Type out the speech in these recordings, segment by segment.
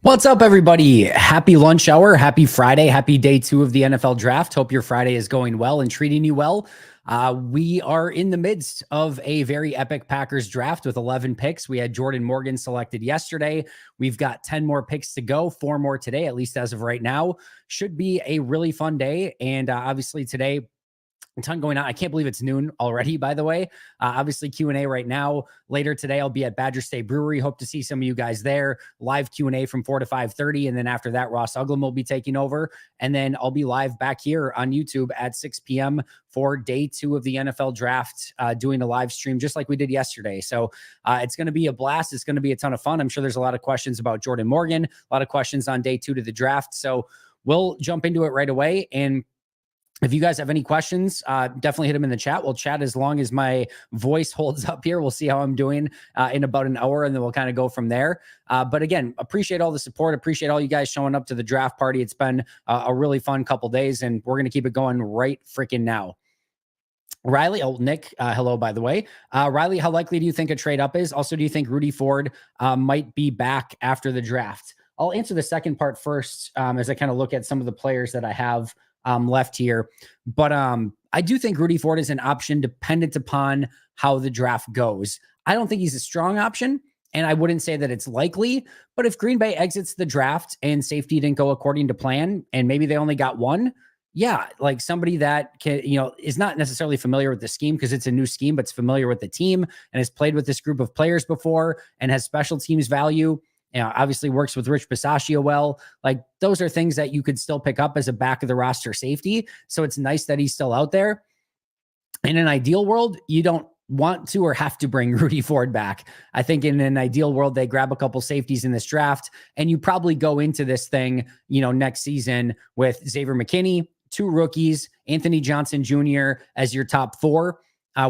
What's up, everybody? Happy lunch hour. Happy Friday. Happy day 2 of the NFL draft. Hope your Friday is going well and treating you well. We are in the midst of a very epic Packers draft with 11 picks. We had Jordan Morgan selected yesterday. We've got 10 more picks to go, 4 more today, at least as of right now. Should be a really fun day. And obviously today, a ton going on. I can't believe it's noon already, by the way. Obviously, Q&A right now. Later today, I'll be at Badger State Brewery. Hope to see some of you guys there. Live Q&A from 4 to 5:30. And then after that, Ross Uglum will be taking over. And then I'll be live back here on YouTube at 6 p.m. for day 2 of the NFL draft, doing a live stream just like we did yesterday. So it's going to be a blast. It's going to be a ton of fun. I'm sure there's a lot of questions about Jordan Morgan, a lot of questions on day 2 to the draft. So we'll jump into it right away. And if you guys have any questions, definitely hit them in the chat. We'll chat as long as my voice holds up here. We'll see how I'm doing in about an hour, and then we'll kind of go from there. But again, appreciate all the support. Appreciate all you guys showing up to the draft party. It's been a really fun couple days, and we're going to keep it going right freaking now. Riley, Nick, hello, by the way. Riley, how likely do you think a trade up is? Also, do you think Rudy Ford might be back after the draft? I'll answer the second part first as I kind of look at some of the players that I have left here. But I do think Rudy Ford is an option dependent upon how the draft goes. I don't think he's a strong option, and I wouldn't say that it's likely. But if Green Bay exits the draft and safety didn't go according to plan, and maybe they only got one, yeah, like somebody that can, is not necessarily familiar with the scheme because it's a new scheme, but it's familiar with the team and has played with this group of players before and has special teams value. Obviously works with Rich Bisaccia well. Like those are things that you could still pick up as a back of the roster safety. So it's nice that he's still out there. In an ideal world, you don't want to or have to bring Rudy Ford back. I think in an ideal world, they grab a couple safeties in this draft, and you probably go into this thing, next season with Xavier McKinney, 2 rookies, Anthony Johnson Jr. as your top 4.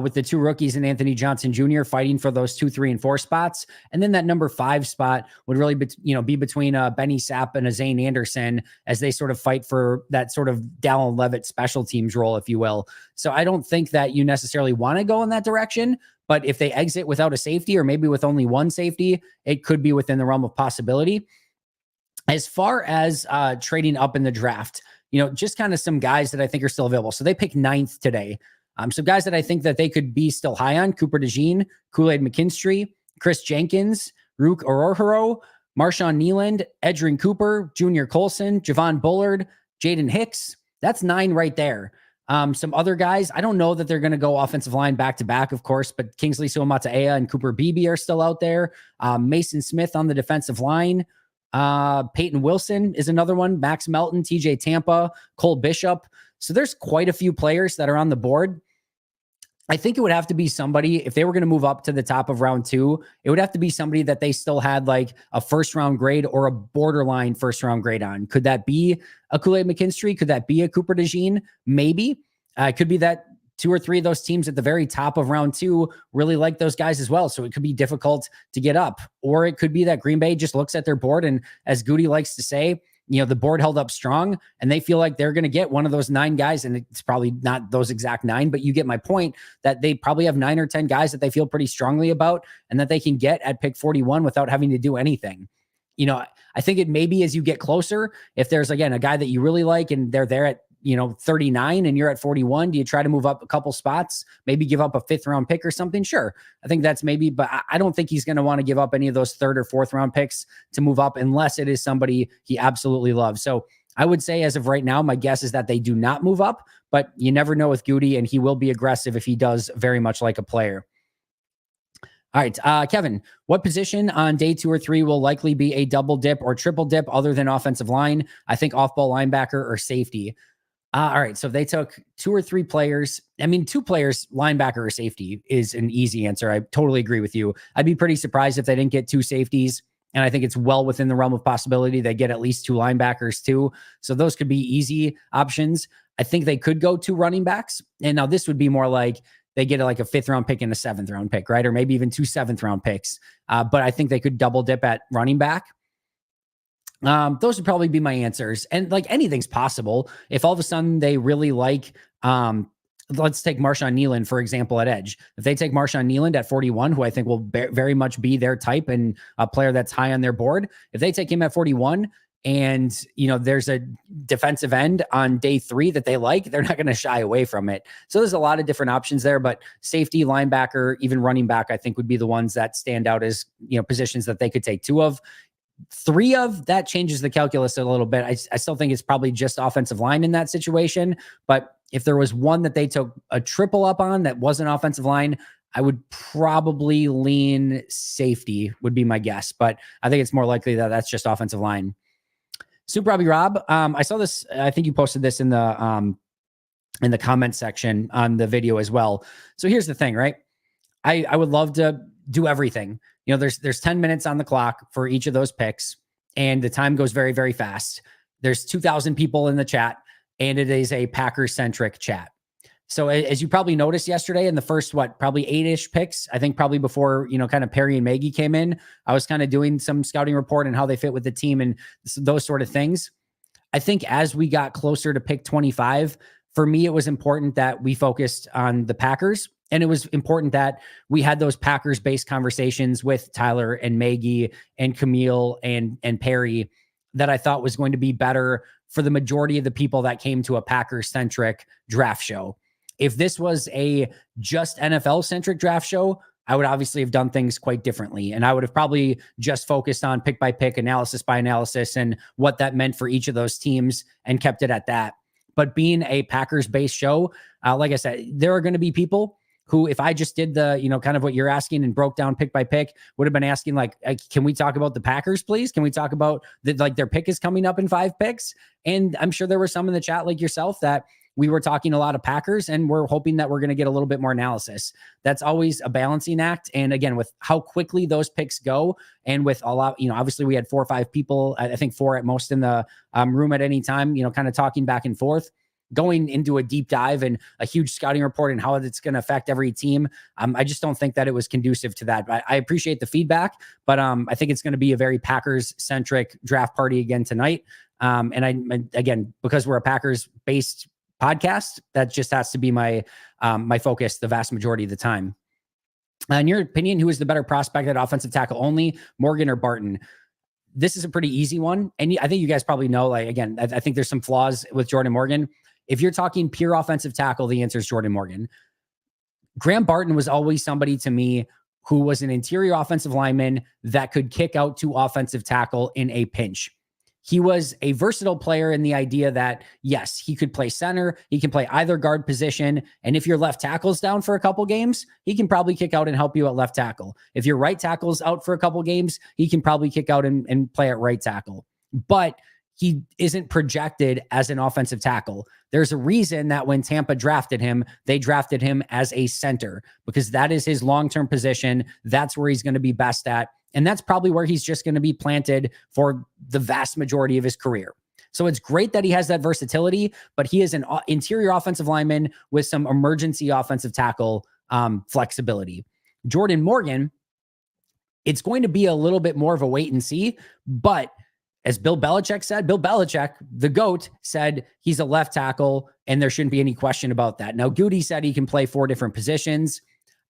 With the 2 rookies and Anthony Johnson Jr. fighting for those 2, 3, and 4 spots. And then that number 5 spot would really be between Benny Sapp and a Zane Anderson as they sort of fight for that sort of Dallin Levitt special teams role, if you will. So I don't think that you necessarily want to go in that direction, but if they exit without a safety or maybe with only one safety, it could be within the realm of possibility. As far as trading up in the draft, just kind of some guys that I think are still available. So they picked 9th today. Some guys that I think that they could be still high on: Cooper DeJean, Kool-Aid McKinstry, Chris Jenkins, Rook Orohiro, Marshawn Nealand, Edrin Cooper, Junior Colson, Javon Bullard, Jaden Hicks. That's 9 right there. Some other guys, I don't know that they're going to go offensive line back-to-back, of course, but Kingsley Suamataia and Cooper Beebe are still out there. Mason Smith on the defensive line. Peyton Wilson is another one. Max Melton, TJ Tampa, Cole Bishop. So there's quite a few players that are on the board. I think it would have to be somebody, if they were going to move up to the top of round 2, it would have to be somebody that they still had like a first-round grade or a borderline first-round grade on. Could that be a Kool-Aid McKinstry? Could that be a Cooper DeJean? Maybe. It could be that 2 or 3 of those teams at the very top of round 2 really like those guys as well. So it could be difficult to get up. Or it could be that Green Bay just looks at their board and, as Goody likes to say, the board held up strong and they feel like they're going to get one of those 9 guys. And it's probably not those exact 9, but you get my point that they probably have 9 or 10 guys that they feel pretty strongly about and that they can get at pick 41 without having to do anything. I think it maybe as you get closer, if there's, again, a guy that you really like and they're there at 39 and you're at 41, do you try to move up a couple spots, maybe give up a 5th round pick or something? Sure. I think that's maybe, but I don't think he's going to want to give up any of those 3rd or 4th round picks to move up unless it is somebody he absolutely loves. So I would say as of right now, my guess is that they do not move up, but you never know with Goody, and he will be aggressive if he does very much like a player. All right, Kevin, what position on day 2 or 3 will likely be a double dip or triple dip other than offensive line? I think off-ball linebacker or safety. All right, so if they took 2 or 3 players, 2 players, linebacker or safety is an easy answer. I totally agree with you. I'd be pretty surprised if they didn't get 2 safeties, and I think it's well within the realm of possibility they get at least 2 linebackers too. So those could be easy options. I think they could go 2 running backs, and now this would be more like they get like a 5th round pick and a 7th round pick, right? Or maybe even 2 7th round picks. But I think they could double dip at running back. Those would probably be my answers. And like anything's possible. If all of a sudden they really like let's take Marshawn Nealand, for example, at edge. If they take Marshawn Nealand at 41, who I think will very much be their type and a player that's high on their board, if they take him at 41 and, there's a defensive end on day 3 that they like, they're not going to shy away from it. So there's a lot of different options there, but safety, linebacker, even running back, I think would be the ones that stand out as, positions that they could take 2 of. 3 of that changes the calculus a little bit. I still think it's probably just offensive line in that situation. But if there was one that they took a triple up on that wasn't offensive line, I would probably lean safety would be my guess. But I think it's more likely that that's just offensive line. Super Robbie Rob, I saw this. I think you posted this in the comment section on the video as well. So here's the thing, right? I would love to do everything. There's 10 minutes on the clock for each of those picks, and the time goes very, very fast. There's 2,000 people in the chat, and it is a Packers-centric chat. So as you probably noticed yesterday in the first, probably 8-ish picks, I think probably before, kind of Perry and Maggie came in, I was kind of doing some scouting report and how they fit with the team and those sort of things. I think as we got closer to pick 25, for me, it was important that we focused on the Packers. And it was important that we had those Packers-based conversations with Tyler and Maggie and Camille and Perry that I thought was going to be better for the majority of the people that came to a Packers-centric draft show. If this was a just NFL-centric draft show, I would obviously have done things quite differently. And I would have probably just focused on pick by pick, analysis by analysis, and what that meant for each of those teams and kept it at that. But being a Packers-based show, like I said, there are going to be people who, if I just did the, kind of what you're asking and broke down pick by pick, would have been asking like, can we talk about the Packers, please? Can we talk about their pick is coming up in 5 picks? And I'm sure there were some in the chat like yourself that we were talking a lot of Packers, and we're hoping that we're going to get a little bit more analysis. That's always a balancing act. And again, with how quickly those picks go, and with a lot, obviously we had 4 or 5 people, I think 4 at most in the room at any time, kind of talking back and forth, going into a deep dive and a huge scouting report and how it's going to affect every team. I just don't think that it was conducive to that. I appreciate the feedback, but I think it's going to be a very Packers-centric draft party again tonight. Again, because we're a Packers-based podcast, that just has to be my focus the vast majority of the time. In your opinion, who is the better prospect at offensive tackle only, Morgan or Barton? This is a pretty easy one. And I think you guys probably know, again, I think there's some flaws with Jordan Morgan. If you're talking pure offensive tackle, the answer is Jordan Morgan. Graham Barton was always somebody to me who was an interior offensive lineman that could kick out to offensive tackle in a pinch. He was a versatile player in the idea that, yes, he could play center. He can play either guard position. And if your left tackle's down for a couple games, he can probably kick out and help you at left tackle. If your right tackle's out for a couple games, he can probably kick out and play at right tackle. But he isn't projected as an offensive tackle. There's a reason that when Tampa drafted him, they drafted him as a center, because that is his long-term position. That's where he's going to be best at. And that's probably where he's just going to be planted for the vast majority of his career. So it's great that he has that versatility, but he is an interior offensive lineman with some emergency offensive tackle flexibility. Jordan Morgan, it's going to be a little bit more of a wait and see, but as Bill Belichick said, Bill Belichick, the GOAT, said he's a left tackle, and there shouldn't be any question about that. Now, Goody said he can play 4 different positions.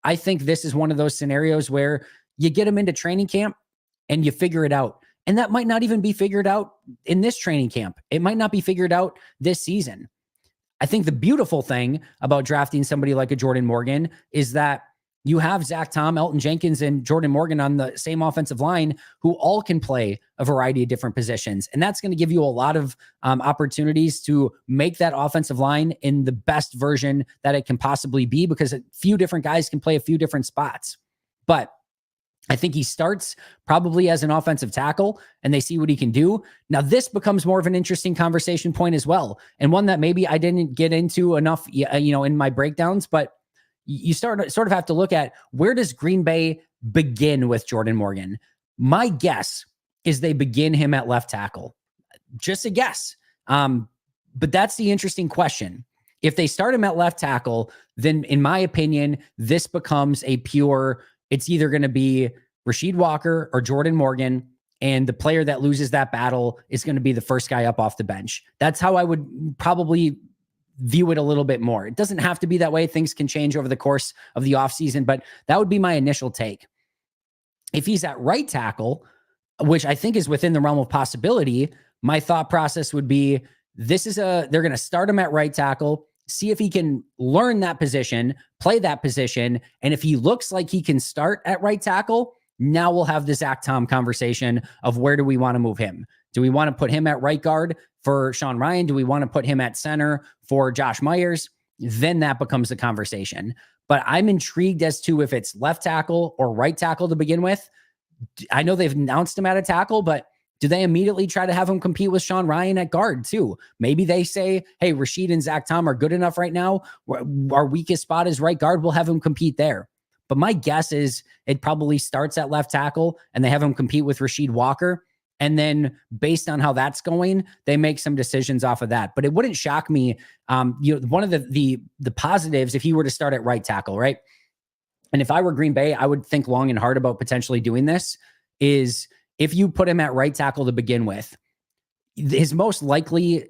I think this is one of those scenarios where you get him into training camp and you figure it out. And that might not even be figured out in this training camp. It might not be figured out this season. I think the beautiful thing about drafting somebody like a Jordan Morgan is that you have Zach Tom, Elton Jenkins, and Jordan Morgan on the same offensive line who all can play a variety of different positions. And that's going to give you a lot of opportunities to make that offensive line in the best version that it can possibly be, because a few different guys can play a few different spots. But I think he starts probably as an offensive tackle, and they see what he can do. Now, this becomes more of an interesting conversation point as well, and one that maybe I didn't get into enough, in my breakdowns. But you sort of have to look at, where does Green Bay begin with Jordan Morgan? My guess is they begin him at left tackle. Just a guess. But that's the interesting question. If they start him at left tackle, then in my opinion, this becomes a pure, it's either going to be Rasheed Walker or Jordan Morgan, and the player that loses that battle is going to be the first guy up off the bench. That's how I would probably view it a little bit more. It doesn't have to be that way. Things can change over the course of the offseason, but that would be my initial take. If he's at right tackle, which I think is within the realm of possibility, my thought process would be they're going to start him at right tackle, see if he can learn that position, play that position. And if he looks like he can start at right tackle, now we'll have the Zach Tom conversation of where do we want to move him? Do we want to put him at right guard for Sean Ryan? Do we want to put him at center for Josh Myers? Then that becomes the conversation. But I'm intrigued as to if it's left tackle or right tackle to begin with. I know they've announced him at a tackle, but do they immediately try to have him compete with Sean Ryan at guard too? Maybe they say, hey, Rashid and Zach Tom are good enough right now. Our weakest spot is right guard. We'll have him compete there. But my guess is it probably starts at left tackle and they have him compete with Rashid Walker. And then based on how that's going, they make some decisions off of that. But it wouldn't shock me. One of the positives, if he were to start at right tackle, right? And if I were Green Bay, I would think long and hard about potentially doing this, is if you put him at right tackle to begin with, his most likely,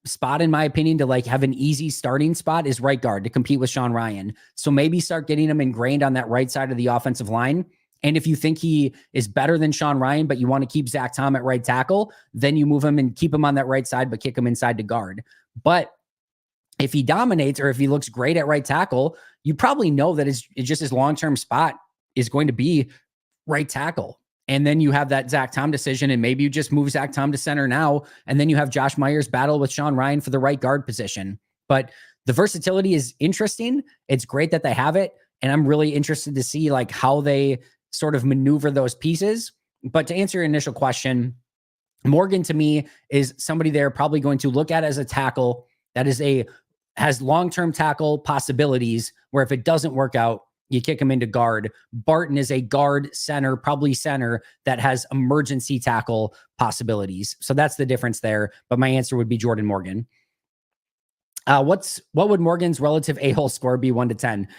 spot, in my opinion, to like have an easy starting spot is right guard to compete with Sean Ryan. So maybe start getting him ingrained on that right side of the offensive line. And if you think he is better than Sean Ryan, but you want to keep Zach Tom at right tackle, then you move him and keep him on that right side, but kick him inside to guard. But if he dominates or if he looks great at right tackle, you probably know that it's just his long-term spot is going to be right tackle. And then you have that Zach Tom decision, and maybe you just move Zach Tom to center now, and then you have Josh Myers battle with Sean Ryan for the right guard position. But the versatility is interesting. It's great that they have it, and I'm really interested to see like how they sort of maneuver those pieces. But to answer your initial question, Morgan to me is somebody they're probably going to look at as a tackle that has long-term tackle possibilities, where if it doesn't work out, you kick him into guard. Barton is a guard center, probably center, that has emergency tackle possibilities. So that's the difference there. But my answer would be Jordan Morgan. What would Morgan's relative a-hole score be 1 to 10?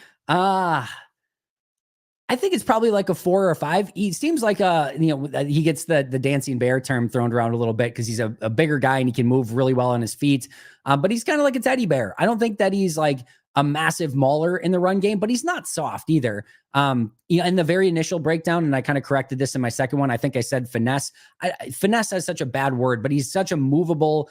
I think it's probably like a 4 or a 5. He seems like he gets the dancing bear term thrown around a little bit because he's a bigger guy and he can move really well on his feet. But he's kind of like a teddy bear. I don't think that he's like a massive mauler in the run game, but he's not soft either. In the very initial breakdown, and I kind of corrected this in my second one, I think I said finesse. Finesse has such a bad word, but he's such a movable,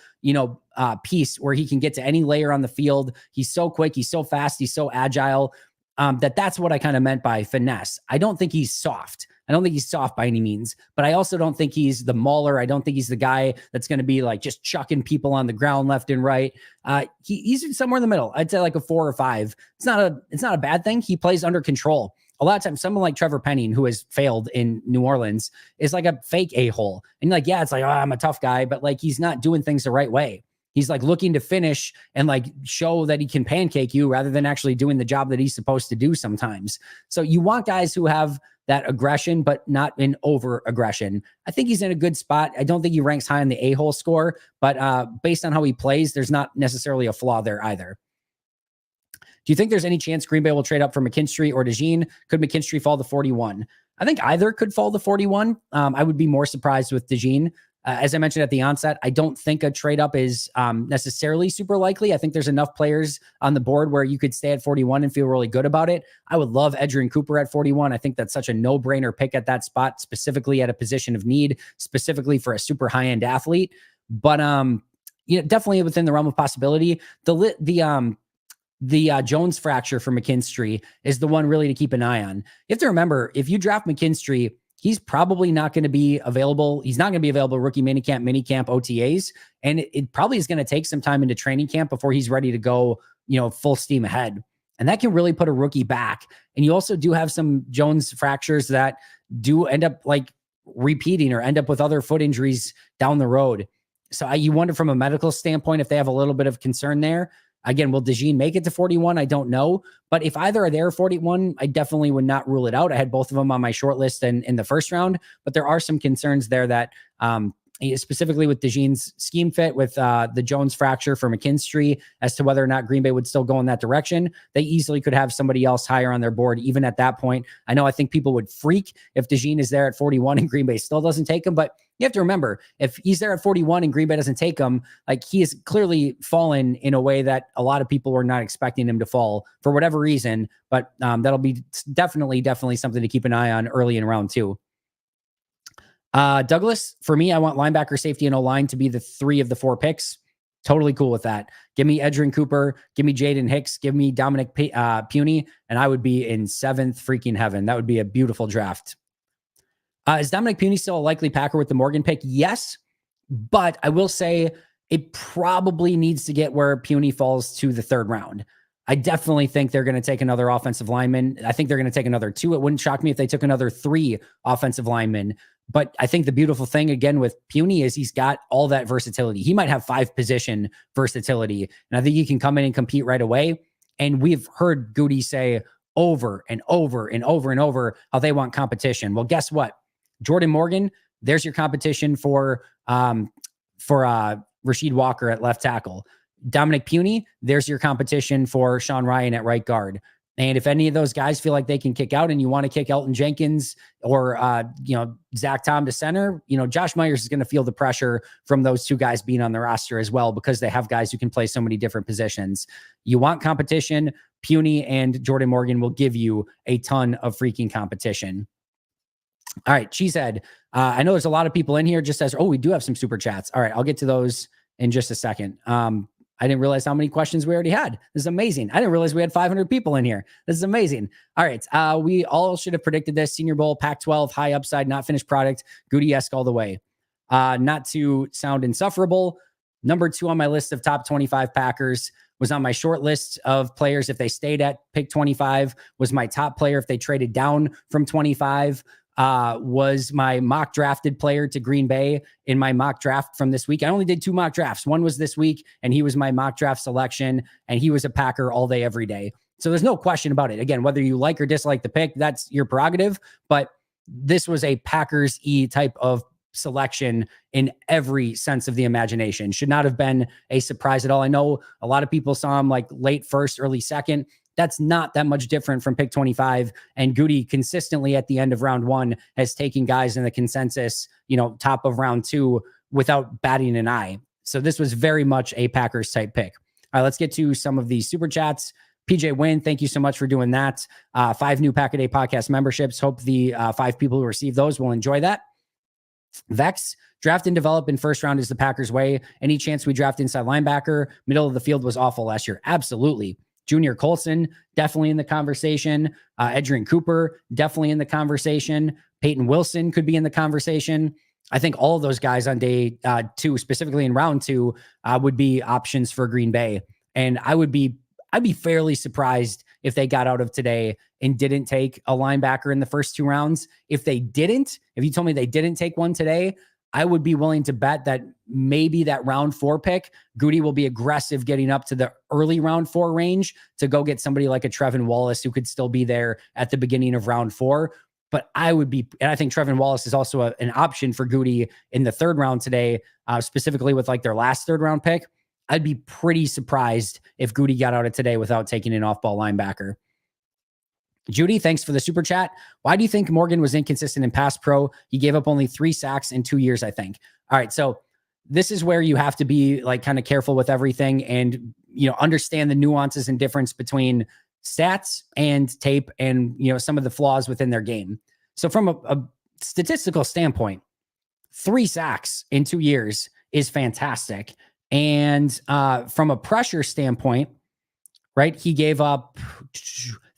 piece where he can get to any layer on the field. He's so quick. He's so fast. He's so agile. That's what I kind of meant by finesse. I don't think he's soft. I don't think he's soft by any means, but I also don't think he's the mauler. I don't think he's the guy that's going to be like just chucking people on the ground left and right. He's somewhere in the middle. I'd say like a 4 or 5. It's not a bad thing. He plays under control. A lot of times, someone like Trevor Penning, who has failed in New Orleans, is like a fake a-hole. And like, yeah, it's like, I'm a tough guy, but like, he's not doing things the right way. He's like looking to finish and like show that he can pancake you rather than actually doing the job that he's supposed to do sometimes. So you want guys who have that aggression, but not an over aggression. I think he's in a good spot. I don't think he ranks high on the a-hole score, but based on how he plays, there's not necessarily a flaw there either. Do you think there's any chance Green Bay will trade up for McKinstry or DeJean? Could McKinstry fall to 41? I think either could fall to 41. I would be more surprised with DeJean. As I mentioned at the onset, I don't think a trade up is necessarily super likely. I think there's enough players on the board where you could stay at 41 and feel really good about it. I would love Edgerrin Cooper at 41. I think that's such a no-brainer pick at that spot, specifically at a position of need, specifically for a super high-end athlete. But definitely within the realm of possibility. The Jones fracture for McKinstry is the one really to keep an eye on. You have to remember, if you draft McKinstry, he's probably not going to be available. He's not going to be available rookie minicamp, OTAs. And it probably is going to take some time into training camp before he's ready to go, full steam ahead. And that can really put a rookie back. And you also do have some Jones fractures that do end up like repeating or end up with other foot injuries down the road. So you wonder from a medical standpoint if they have a little bit of concern there. Again, will DeJean make it to 41? I don't know. But if either are there 41, I definitely would not rule it out. I had both of them on my short list and in the first round, but there are some concerns there that specifically with DeJean's scheme fit, with the Jones fracture for McKinstry, as to whether or not Green Bay would still go in that direction. They easily could have somebody else higher on their board, even at that point. I think people would freak if DeJean is there at 41 and Green Bay still doesn't take him. But you have to remember, if he's there at 41 and Green Bay doesn't take him, like, he has clearly fallen in a way that a lot of people were not expecting him to fall for whatever reason. But that'll be definitely something to keep an eye on early in round 2. Douglas, for me, I want linebacker, safety, and O-line to be the 3 of the 4 picks. Totally cool with that. Give me Edgerrin Cooper, give me Jaden Hicks, give me Dominic Puny, and I would be in 7th freaking heaven. That would be a beautiful draft. Is Dominic Puny still a likely Packer with the Morgan pick? Yes, but I will say it probably needs to get where Puny falls to the 3rd round. I definitely think they're going to take another offensive lineman. I think they're going to take another 2. It wouldn't shock me if they took another 3 offensive linemen. But I think the beautiful thing, again, with Puny is he's got all that versatility. He might have 5 position versatility. And I think he can come in and compete right away. And we've heard Goody say over and over and over and over how they want competition. Well, guess what? Jordan Morgan, there's your competition for Rasheed Walker at left tackle. Dominic Puny, there's your competition for Sean Ryan at right guard. And if any of those guys feel like they can kick out and you want to kick Elton Jenkins or, Zach Tom to center, Josh Myers is going to feel the pressure from those 2 guys being on the roster as well, because they have guys who can play so many different positions. You want competition. Puny and Jordan Morgan will give you a ton of freaking competition. All right. Cheesehead. I know there's a lot of people in here. Just says, we do have some super chats. All right. I'll get to those in just a second. I didn't realize how many questions we already had. This is amazing. I didn't realize we had 500 people in here. This is amazing. All right. We all should have predicted this. Senior Bowl, Pac-12, high upside, not finished product. Goody-esque all the way. Not to sound insufferable, number 2 on my list of top 25 Packers was on my short list of players if they stayed at pick 25, was my top player if they traded down from 25. Was my mock drafted player to Green Bay in my mock draft from this week. I only did 2 mock drafts. One was this week, and he was my mock draft selection, and he was a Packer all day, every day. So there's no question about it. Again, whether you like or dislike the pick, that's your prerogative, but this was a Packers-y type of selection in every sense of the imagination. Should not have been a surprise at all. I know a lot of people saw him like late 1st, early 2nd. That's not that much different from pick 25. And Goody consistently at the end of round 1 has taken guys in the consensus, top of round 2 without batting an eye. So this was very much a Packers type pick. All right, let's get to some of these super chats. PJ Wynn, thank you so much for doing that. 5 new Pack a Day podcast memberships. Hope the 5 people who receive those will enjoy that. Vex, draft and develop in 1st round is the Packers way. Any chance we draft inside linebacker? Middle of the field was awful last year. Absolutely. Junior Colson, definitely in the conversation. Edgerrin Cooper, definitely in the conversation. Peyton Wilson could be in the conversation. I think all of those guys on day 2, specifically in round 2, would be options for Green Bay. And I'd be fairly surprised if they got out of today and didn't take a linebacker in the first 2 rounds. If you told me they didn't take one today, I would be willing to bet that maybe that round 4 pick, Goody will be aggressive getting up to the early round 4 range to go get somebody like a Trevin Wallace who could still be there at the beginning of round 4. But I think Trevin Wallace is also an option for Goody in the 3rd round today, specifically with like their last 3rd round pick. I'd be pretty surprised if Goody got out of today without taking an off-ball linebacker. Judy, thanks for the super chat. Why do you think Morgan was inconsistent in pass pro? He gave up only 3 sacks in 2 years, I think. All right. So this is where you have to be like kind of careful with everything and, understand the nuances and difference between stats and tape and, some of the flaws within their game. So from a statistical standpoint, 3 sacks in 2 years is fantastic. And from a pressure standpoint, right, he gave up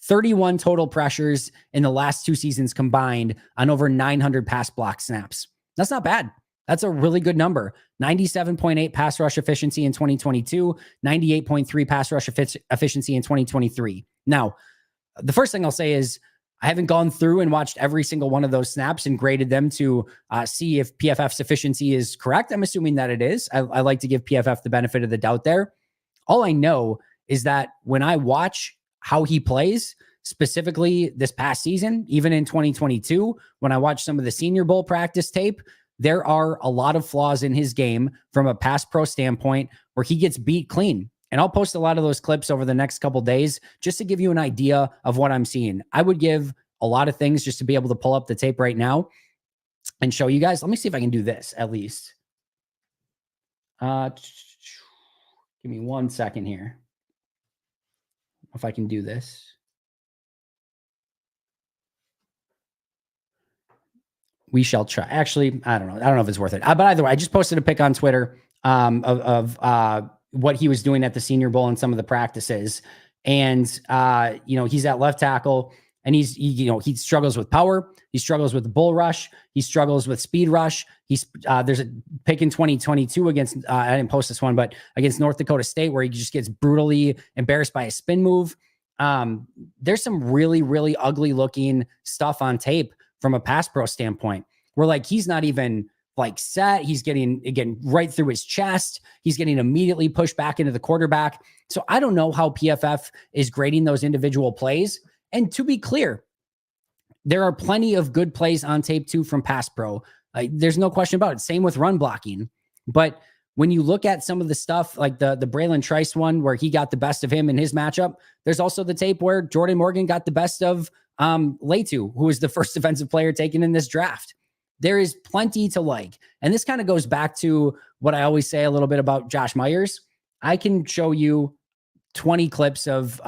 31 total pressures in the last 2 seasons combined on over 900 pass block snaps. That's not bad. That's a really good number. 97.8 pass rush efficiency in 2022, 98.3 pass rush efficiency in 2023. Now, the first thing I'll say is I haven't gone through and watched every single one of those snaps and graded them to see if PFF's efficiency is correct. I'm assuming that it is. I like to give PFF the benefit of the doubt there. All I know is that when I watch how he plays, specifically this past season, even in 2022, when I watched some of the Senior Bowl practice tape, there are a lot of flaws in his game from a pass pro standpoint where he gets beat clean. And I'll post a lot of those clips over the next couple days just to give you an idea of what I'm seeing. I would give a lot of things just to be able to pull up the tape right now and show you guys. Let me see if I can do this at least. Give me 1 second here. If I can do this. We shall try. Actually, I don't know. I don't know if it's worth it. But either way, I just posted a pic on Twitter of what he was doing at the Senior Bowl and some of the practices. And, he's at left tackle and he struggles with power. He struggles with the bull rush. He struggles with speed rush. There's a pick in 2022 against, I didn't post this one, but against North Dakota State where he just gets brutally embarrassed by a spin move. There's some really, really ugly looking stuff on tape from a pass pro standpoint where like, he's not even like set. He's getting, again, right through his chest. He's getting immediately pushed back into the quarterback. So I don't know how PFF is grading those individual plays. And to be clear, there are plenty of good plays on tape too from pass pro. There's no question about it. Same with run blocking. But when you look at some of the stuff like the Braylon Trice one where he got the best of him in his matchup, there's also the tape where Jordan Morgan got the best of Leitu, who was the first defensive player taken in this draft. There is plenty to like. And this kind of goes back to what I always say a little bit about Josh Myers. I can show you 20 clips of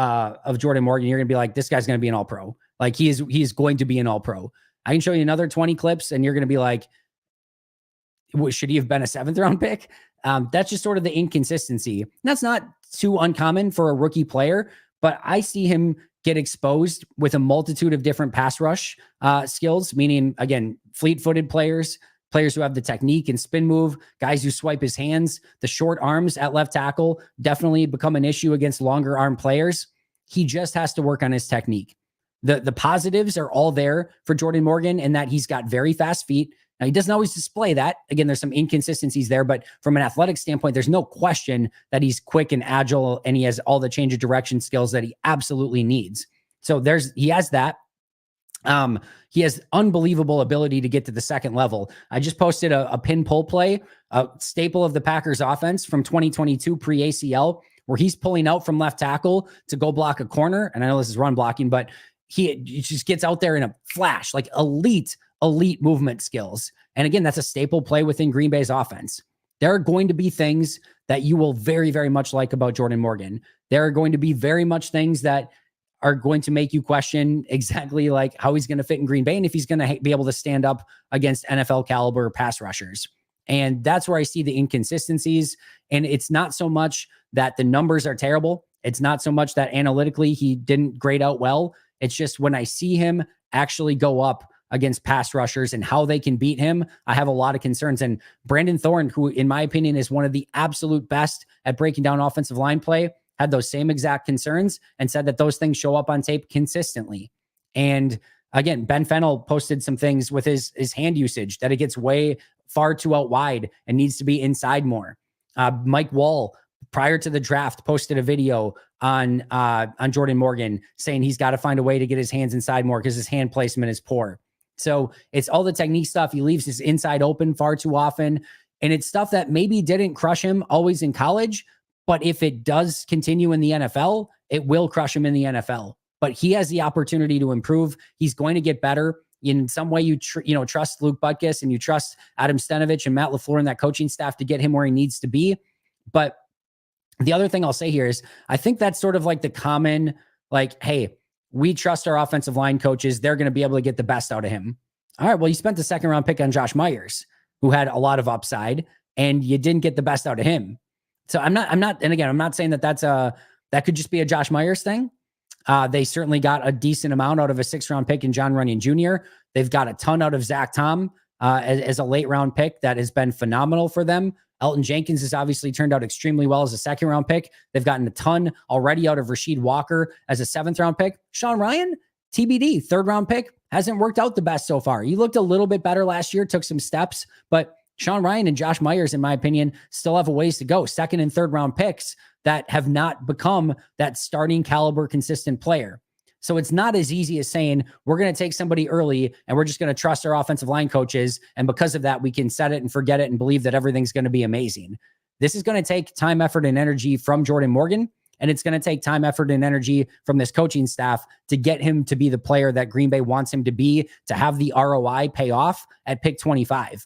Jordan Morgan. You're going to be like, this guy's going to be an all-pro. Like he's going to be an all-pro. I can show you another 20 clips and you're going to be like, should he have been a 7th round pick? That's just sort of the inconsistency. That's not too uncommon for a rookie player, but I see him get exposed with a multitude of different pass rush skills, meaning, again, fleet-footed players who have the technique and spin move, guys who swipe his hands. The short arms at left tackle definitely become an issue against longer arm players. He just has to work on his technique. The positives are all there for Jordan Morgan in that he's got very fast feet. Now, he doesn't always display that. Again, there's some inconsistencies there, but from an athletic standpoint, there's no question that he's quick and agile and he has all the change of direction skills that he absolutely needs. So he has that. He has unbelievable ability to get to the second level. I just posted a pin pull play, a staple of the Packers offense from 2022 pre-ACL, where he's pulling out from left tackle to go block a corner. And I know this is run blocking, but he just gets out there in a flash, like elite movement skills. And again, that's a staple play within Green Bay's offense. There are going to be things that you will very, very much like about Jordan Morgan. There are going to be very much things that are going to make you question exactly like how he's going to fit in Green Bay and if he's going to be able to stand up against NFL caliber pass rushers. And that's where I see the inconsistencies. And it's not so much that the numbers are terrible. It's not so much that analytically he didn't grade out well. It's just when I see him actually go up against pass rushers and how they can beat him, I have a lot of concerns. And Brandon Thorne, who in my opinion is one of the absolute best at breaking down offensive line play, had those same exact concerns and said that those things show up on tape consistently. And again, Ben Fennell posted some things with his hand usage that it gets way far too out wide and needs to be inside more. Mike Wall, prior to the draft, posted a video on Jordan Morgan saying he's got to find a way to get his hands inside more because his hand placement is poor. So it's all the technique stuff. He leaves his inside open far too often. And it's stuff that maybe didn't crush him always in college, but if it does continue in the NFL, it will crush him in the NFL. But he has the opportunity to improve. He's going to get better. In some way, you trust Luke Butkus and you trust Adam Stenavich and Matt LaFleur and that coaching staff to get him where he needs to be. But the other thing I'll say here is I think that's sort of like the common, like, hey, we trust our offensive line coaches. They're going to be able to get the best out of him. All right, well, you spent the 2nd round pick on Josh Myers, who had a lot of upside, and you didn't get the best out of him. So I'm not, and again, I'm not saying that that could just be a Josh Myers thing. They certainly got a decent amount out of a 6th round pick in John Runyon Jr. They've got a ton out of Zach Tom as a late round pick that has been phenomenal for them. Elton Jenkins has obviously turned out extremely well as a 2nd round pick. They've gotten a ton already out of Rasheed Walker as a 7th round pick. Sean Rhyan, TBD, 3rd round pick, hasn't worked out the best so far. He looked a little bit better last year, took some steps, but Sean Rhyan and Josh Myers, in my opinion, still have a ways to go. 2nd and 3rd round picks that have not become that starting caliber consistent player. So it's not as easy as saying we're going to take somebody early and we're just going to trust our offensive line coaches. And because of that, we can set it and forget it and believe that everything's going to be amazing. This is going to take time, effort, and energy from Jordan Morgan. And it's going to take time, effort, and energy from this coaching staff to get him to be the player that Green Bay wants him to be, to have the ROI pay off at pick 25.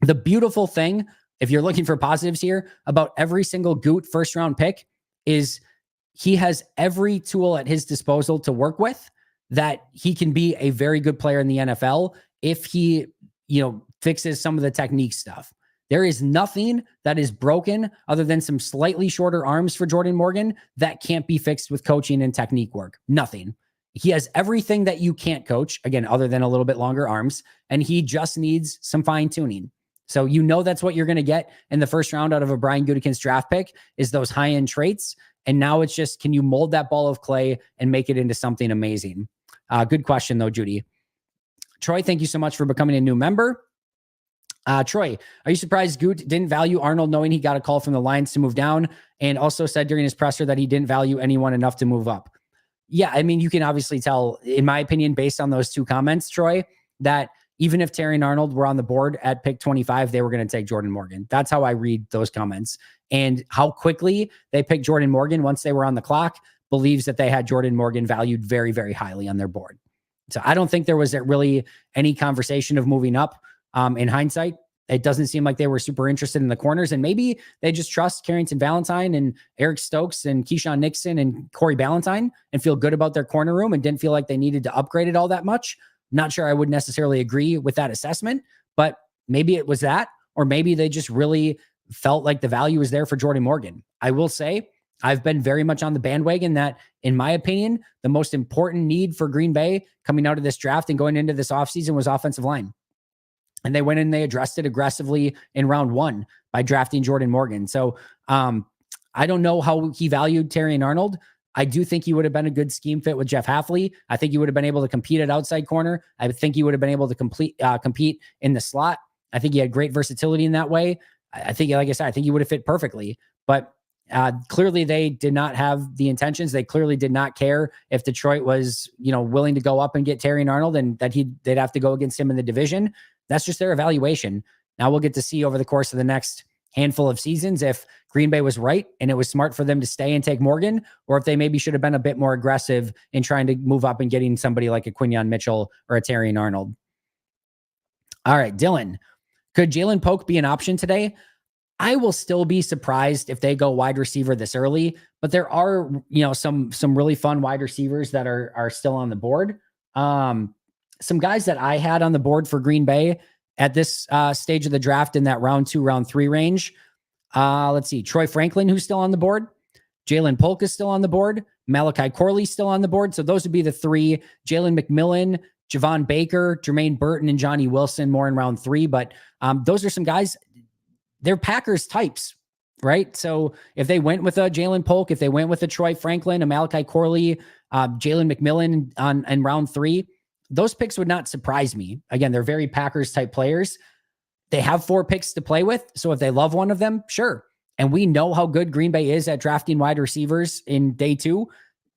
The beautiful thing, if you're looking for positives here, about every single Goot first round pick is he has every tool at his disposal to work with that he can be a very good player in the NFL if he, fixes some of the technique stuff. There is nothing that is broken other than some slightly shorter arms for Jordan Morgan that can't be fixed with coaching and technique work. Nothing. He has everything that you can't coach, again, other than a little bit longer arms, and he just needs some fine tuning. So that's what you're going to get in the first round out of a Brian Gutekunst draft pick is those high-end traits. And now it's just, can you mold that ball of clay and make it into something amazing? Good question, though, Judy. Troy, thank you so much for becoming a new member. Troy, are you surprised Goot didn't value Arnold knowing he got a call from the Lions to move down, and also said during his presser that he didn't value anyone enough to move up? Yeah, I mean, you can obviously tell, in my opinion, based on those two comments, Troy, that even if Terry and Arnold were on the board at pick 25, they were going to take Jordan Morgan. That's how I read those comments. And how quickly they picked Jordan Morgan once they were on the clock believes that they had Jordan Morgan valued very, very highly on their board. So I don't think there was really any conversation of moving up. In hindsight, it doesn't seem like they were super interested in the corners, and maybe they just trust Carrington Valentine and Eric Stokes and Keyshawn Nixon and Corey Ballantyne and feel good about their corner room and didn't feel like they needed to upgrade it all that much. Not sure I would necessarily agree with that assessment, but maybe it was that, or maybe they just really felt like the value was there for Jordan Morgan. I will say I've been very much on the bandwagon that, in my opinion, the most important need for Green Bay coming out of this draft and going into this offseason was offensive line. And they went in and they addressed it aggressively in round 1 by drafting Jordan Morgan. So I don't know how he valued Terry and Arnold. I do think he would have been a good scheme fit with Jeff Hafley. I think he would have been able to compete at outside corner. I think he would have been able to compete in the slot. I think he had great versatility in that way. I think, like I said, I think he would have fit perfectly. But clearly they did not have the intentions. They clearly did not care if Detroit was, willing to go up and get Terry and Arnold, and that they'd have to go against him in the division. That's just their evaluation. Now we'll get to see over the course of the next handful of seasons if Green Bay was right and it was smart for them to stay and take Morgan, or if they maybe should have been a bit more aggressive in trying to move up and getting somebody like a Quinyon Mitchell or a Terry and Arnold. All right, Dylan, could Jalen Polk be an option today? I will still be surprised if they go wide receiver this early, but there are, some really fun wide receivers that are still on the board. Some guys that I had on the board for Green Bay at this stage of the draft in that round 2, round 3 range. Let's see. Troy Franklin, who's still on the board. Jalen Polk is still on the board. Malachi Corley still on the board. So those would be the 3. Jalen McMillan, Javon Baker, Jermaine Burton, and Johnny Wilson more in round 3. But those are some guys, they're Packers types, right? So if they went with a Jalen Polk, if they went with a Troy Franklin, a Malachi Corley, Jalen McMillan in round 3, those picks would not surprise me. Again, they're very Packers type players. They have 4 picks to play with. So if they love one of them, sure. And we know how good Green Bay is at drafting wide receivers in day 2.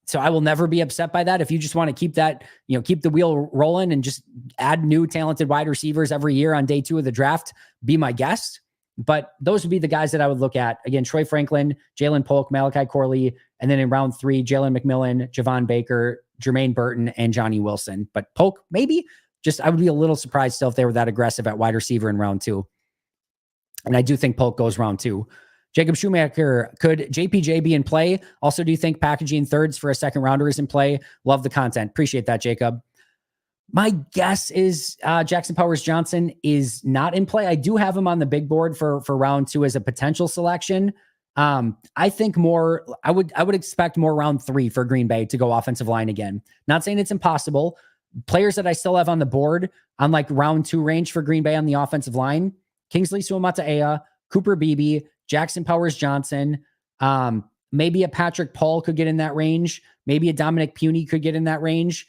So I will never be upset by that. If you just want to keep that, keep the wheel rolling and just add new talented wide receivers every year on day 2 of the draft, be my guest. But those would be the guys that I would look at. Again, Troy Franklin, Jalen Polk, Malachi Corley, and then in round 3, Jalen McMillan, Javon Baker, Jermaine Burton, and Johnny Wilson. But Polk, maybe. I would be a little surprised still if they were that aggressive at wide receiver in round 2. And I do think Polk goes round 2. Jacob Schumacher, could JPJ be in play? Also, do you think packaging thirds for a second rounder is in play? Love the content. Appreciate that, Jacob. My guess is Jackson Powers Johnson is not in play. I do have him on the big board for round 2 as a potential selection. I think more, I would expect more round 3 for Green Bay to go offensive line again. Not saying it's impossible. Players that I still have on the board on like round 2 range for Green Bay on the offensive line: Kingsley Suamataia, Cooper Beebe, Jackson Powers Johnson. Maybe a Patrick Paul could get in that range. Maybe a Dominic Puny could get in that range.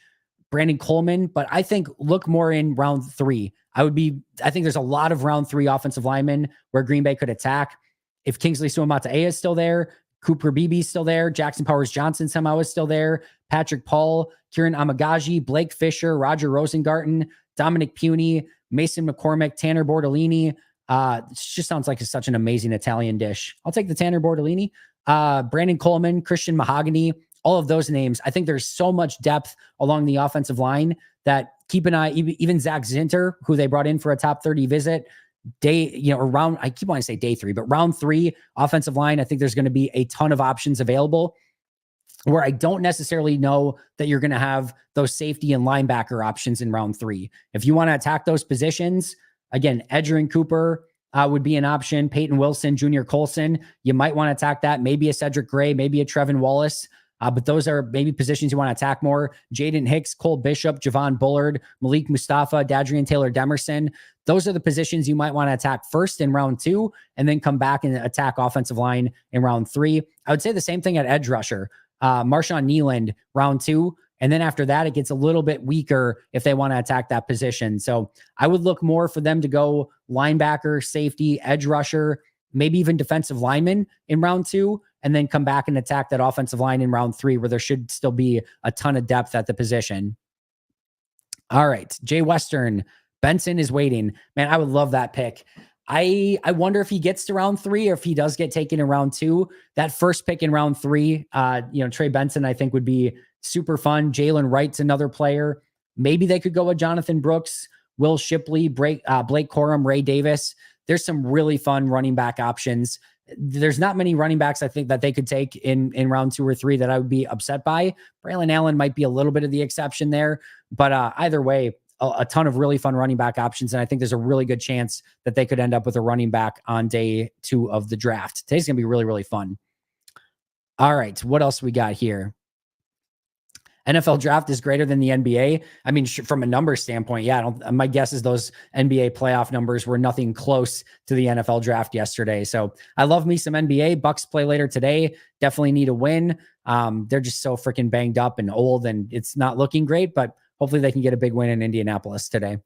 Brandon Coleman, but I think look more in round 3. I think there's a lot of round 3 offensive linemen where Green Bay could attack. If Kingsley Suamataia is still there, Cooper Beebe still there. Jackson Powers Johnson somehow is still there. Patrick Paul, Kieran Amagaji, Blake Fisher, Roger Rosengarten, Dominic Puny, Mason McCormick, Tanner Bordolini. It just sounds like such an amazing Italian dish. I'll take the Tanner Bordolini. Brandon Coleman, Christian Mahogany, all of those names. I think there's so much depth along the offensive line that keep an eye, even Zach Zinter, who they brought in for a top 30 visit. I keep wanting to say day 3, but round 3 offensive line, I think there's going to be a ton of options available where I don't necessarily know that you're going to have those safety and linebacker options in round 3. If you want to attack those positions, again, Edgerrin Cooper would be an option. Peyton Wilson, Junior Colson, you might want to attack that. Maybe a Cedric Gray, maybe a Trevin Wallace. But those are maybe positions you want to attack more. Jaden Hicks, Cole Bishop, Javon Bullard, Malik Mustafa, Dadrian Taylor Demerson. Those are the positions you might want to attack first in round 2, and then come back and attack offensive line in round 3. I would say the same thing at edge rusher. Marshawn Nealand, round 2. And then after that, it gets a little bit weaker if they want to attack that position. So I would look more for them to go linebacker, safety, edge rusher, maybe even defensive lineman in round 2, and then come back and attack that offensive line in round 3, where there should still be a ton of depth at the position. All right. Jay Western, Benson is waiting. Man, I would love that pick. I wonder if he gets to round 3 or if he does get taken in round 2. That first pick in round 3, Trey Benson, I think would be super fun. Jalen Wright's another player. Maybe they could go with Jonathan Brooks, Will Shipley, Blake Corum, Ray Davis. There's some really fun running back options. There's not many running backs I think that they could take in round 2 or 3 that I would be upset by. Braylon Allen might be a little bit of the exception there, but either way, a ton of really fun running back options. And I think there's a really good chance that they could end up with a running back on day 2 of the draft. Today's going to be really, really fun. All right. What else we got here? NFL draft is greater than the NBA. I mean, from a number standpoint, yeah, my guess is those NBA playoff numbers were nothing close to the NFL draft yesterday. So I love me some NBA. Bucks play later today. Definitely need a win. They're just so freaking banged up and old, and it's not looking great, but hopefully they can get a big win in Indianapolis today.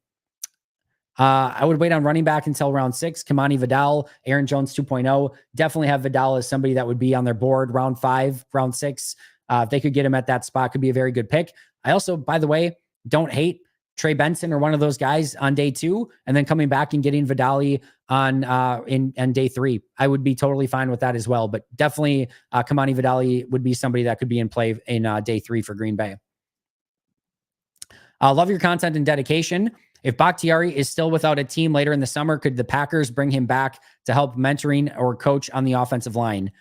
I would wait on running back until round 6. Kamani Vidal, Aaron Jones 2.0. Definitely have Vidal as somebody that would be on their board round 5, round 6. If they could get him at that spot, could be a very good pick. I also, by the way, don't hate Trey Benson or one of those guys on day 2, and then coming back and getting Vidali on in day 3. I would be totally fine with that as well. But definitely, Kamani Vidali would be somebody that could be in play in day 3 for Green Bay. Love your content and dedication. If Bakhtiari is still without a team later in the summer, could the Packers bring him back to help mentoring or coach on the offensive line?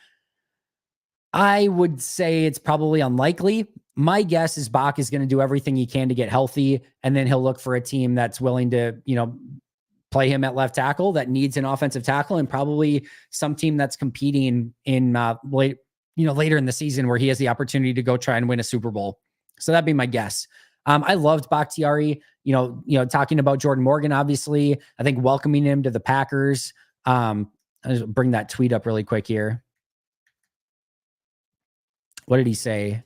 I would say it's probably unlikely. My guess is Bach is going to do everything he can to get healthy, and then he'll look for a team that's willing to, play him at left tackle that needs an offensive tackle, and probably some team that's competing in later in the season where he has the opportunity to go try and win a Super Bowl. So that'd be my guess. I loved Bakhtiari, talking about Jordan Morgan, obviously. I think welcoming him to the Packers. I'll just bring that tweet up really quick here. What did he say?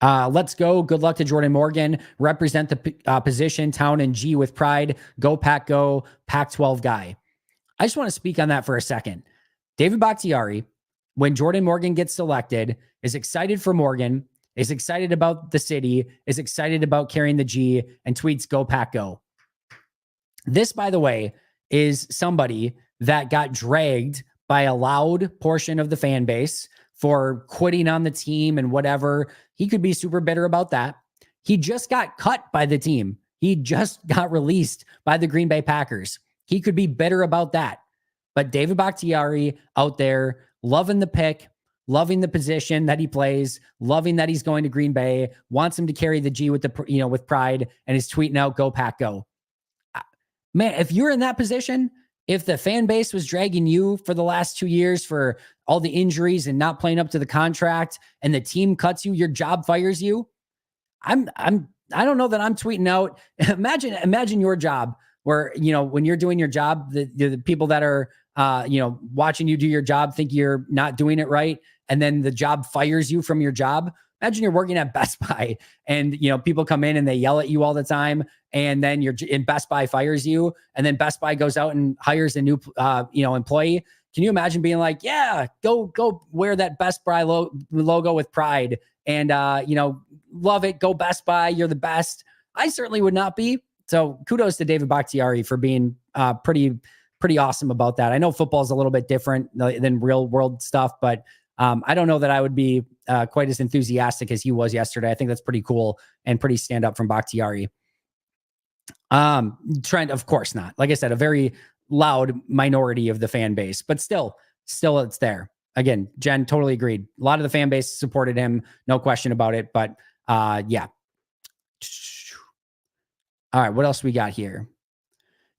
Let's go. Good luck to Jordan Morgan. Represent the position, town, and G with pride. Go Pack, go Pac-12 guy. I just want to speak on that for a second. David Bakhtiari, when Jordan Morgan gets selected, is excited for Morgan, is excited about the city, is excited about carrying the G, and tweets go Pack, go. This, by the way, is somebody that got dragged by a loud portion of the fan base for quitting on the team and whatever. He could be super bitter about that. He just got cut by the team. He just got released by the Green Bay Packers. He could be bitter about that. But David Bakhtiari out there loving the pick, loving the position that he plays, loving that he's going to Green Bay, wants him to carry the G with with pride, and is tweeting out go Pack, go. Man, if you're in that position, if the fan base was dragging you for the last 2 years for all the injuries and not playing up to the contract, and the team cuts you, your job fires you, I don't know that I'm tweeting out. Imagine your job where, when you're doing your job, the people that are, watching you do your job think you're not doing it right. And then the job fires you from your job. Imagine you're working at Best Buy and, people come in and they yell at you all the time. And then Best Buy fires you. And then Best Buy goes out and hires a new, employee. Can you imagine being like, yeah, go wear that Best Buy logo with pride and, love it. Go Best Buy. You're the best. I certainly would not be. So kudos to David Bakhtiari for being pretty awesome about that. I know football is a little bit different than real world stuff, but I don't know that I would be quite as enthusiastic as he was yesterday. I think that's pretty cool and pretty stand up from Bakhtiari. Trent, of course not. Like I said, a very loud minority of the fan base, but still it's there. Again, Jen, totally agreed. A lot of the fan base supported him, no question about it. But yeah. All right, what else we got here?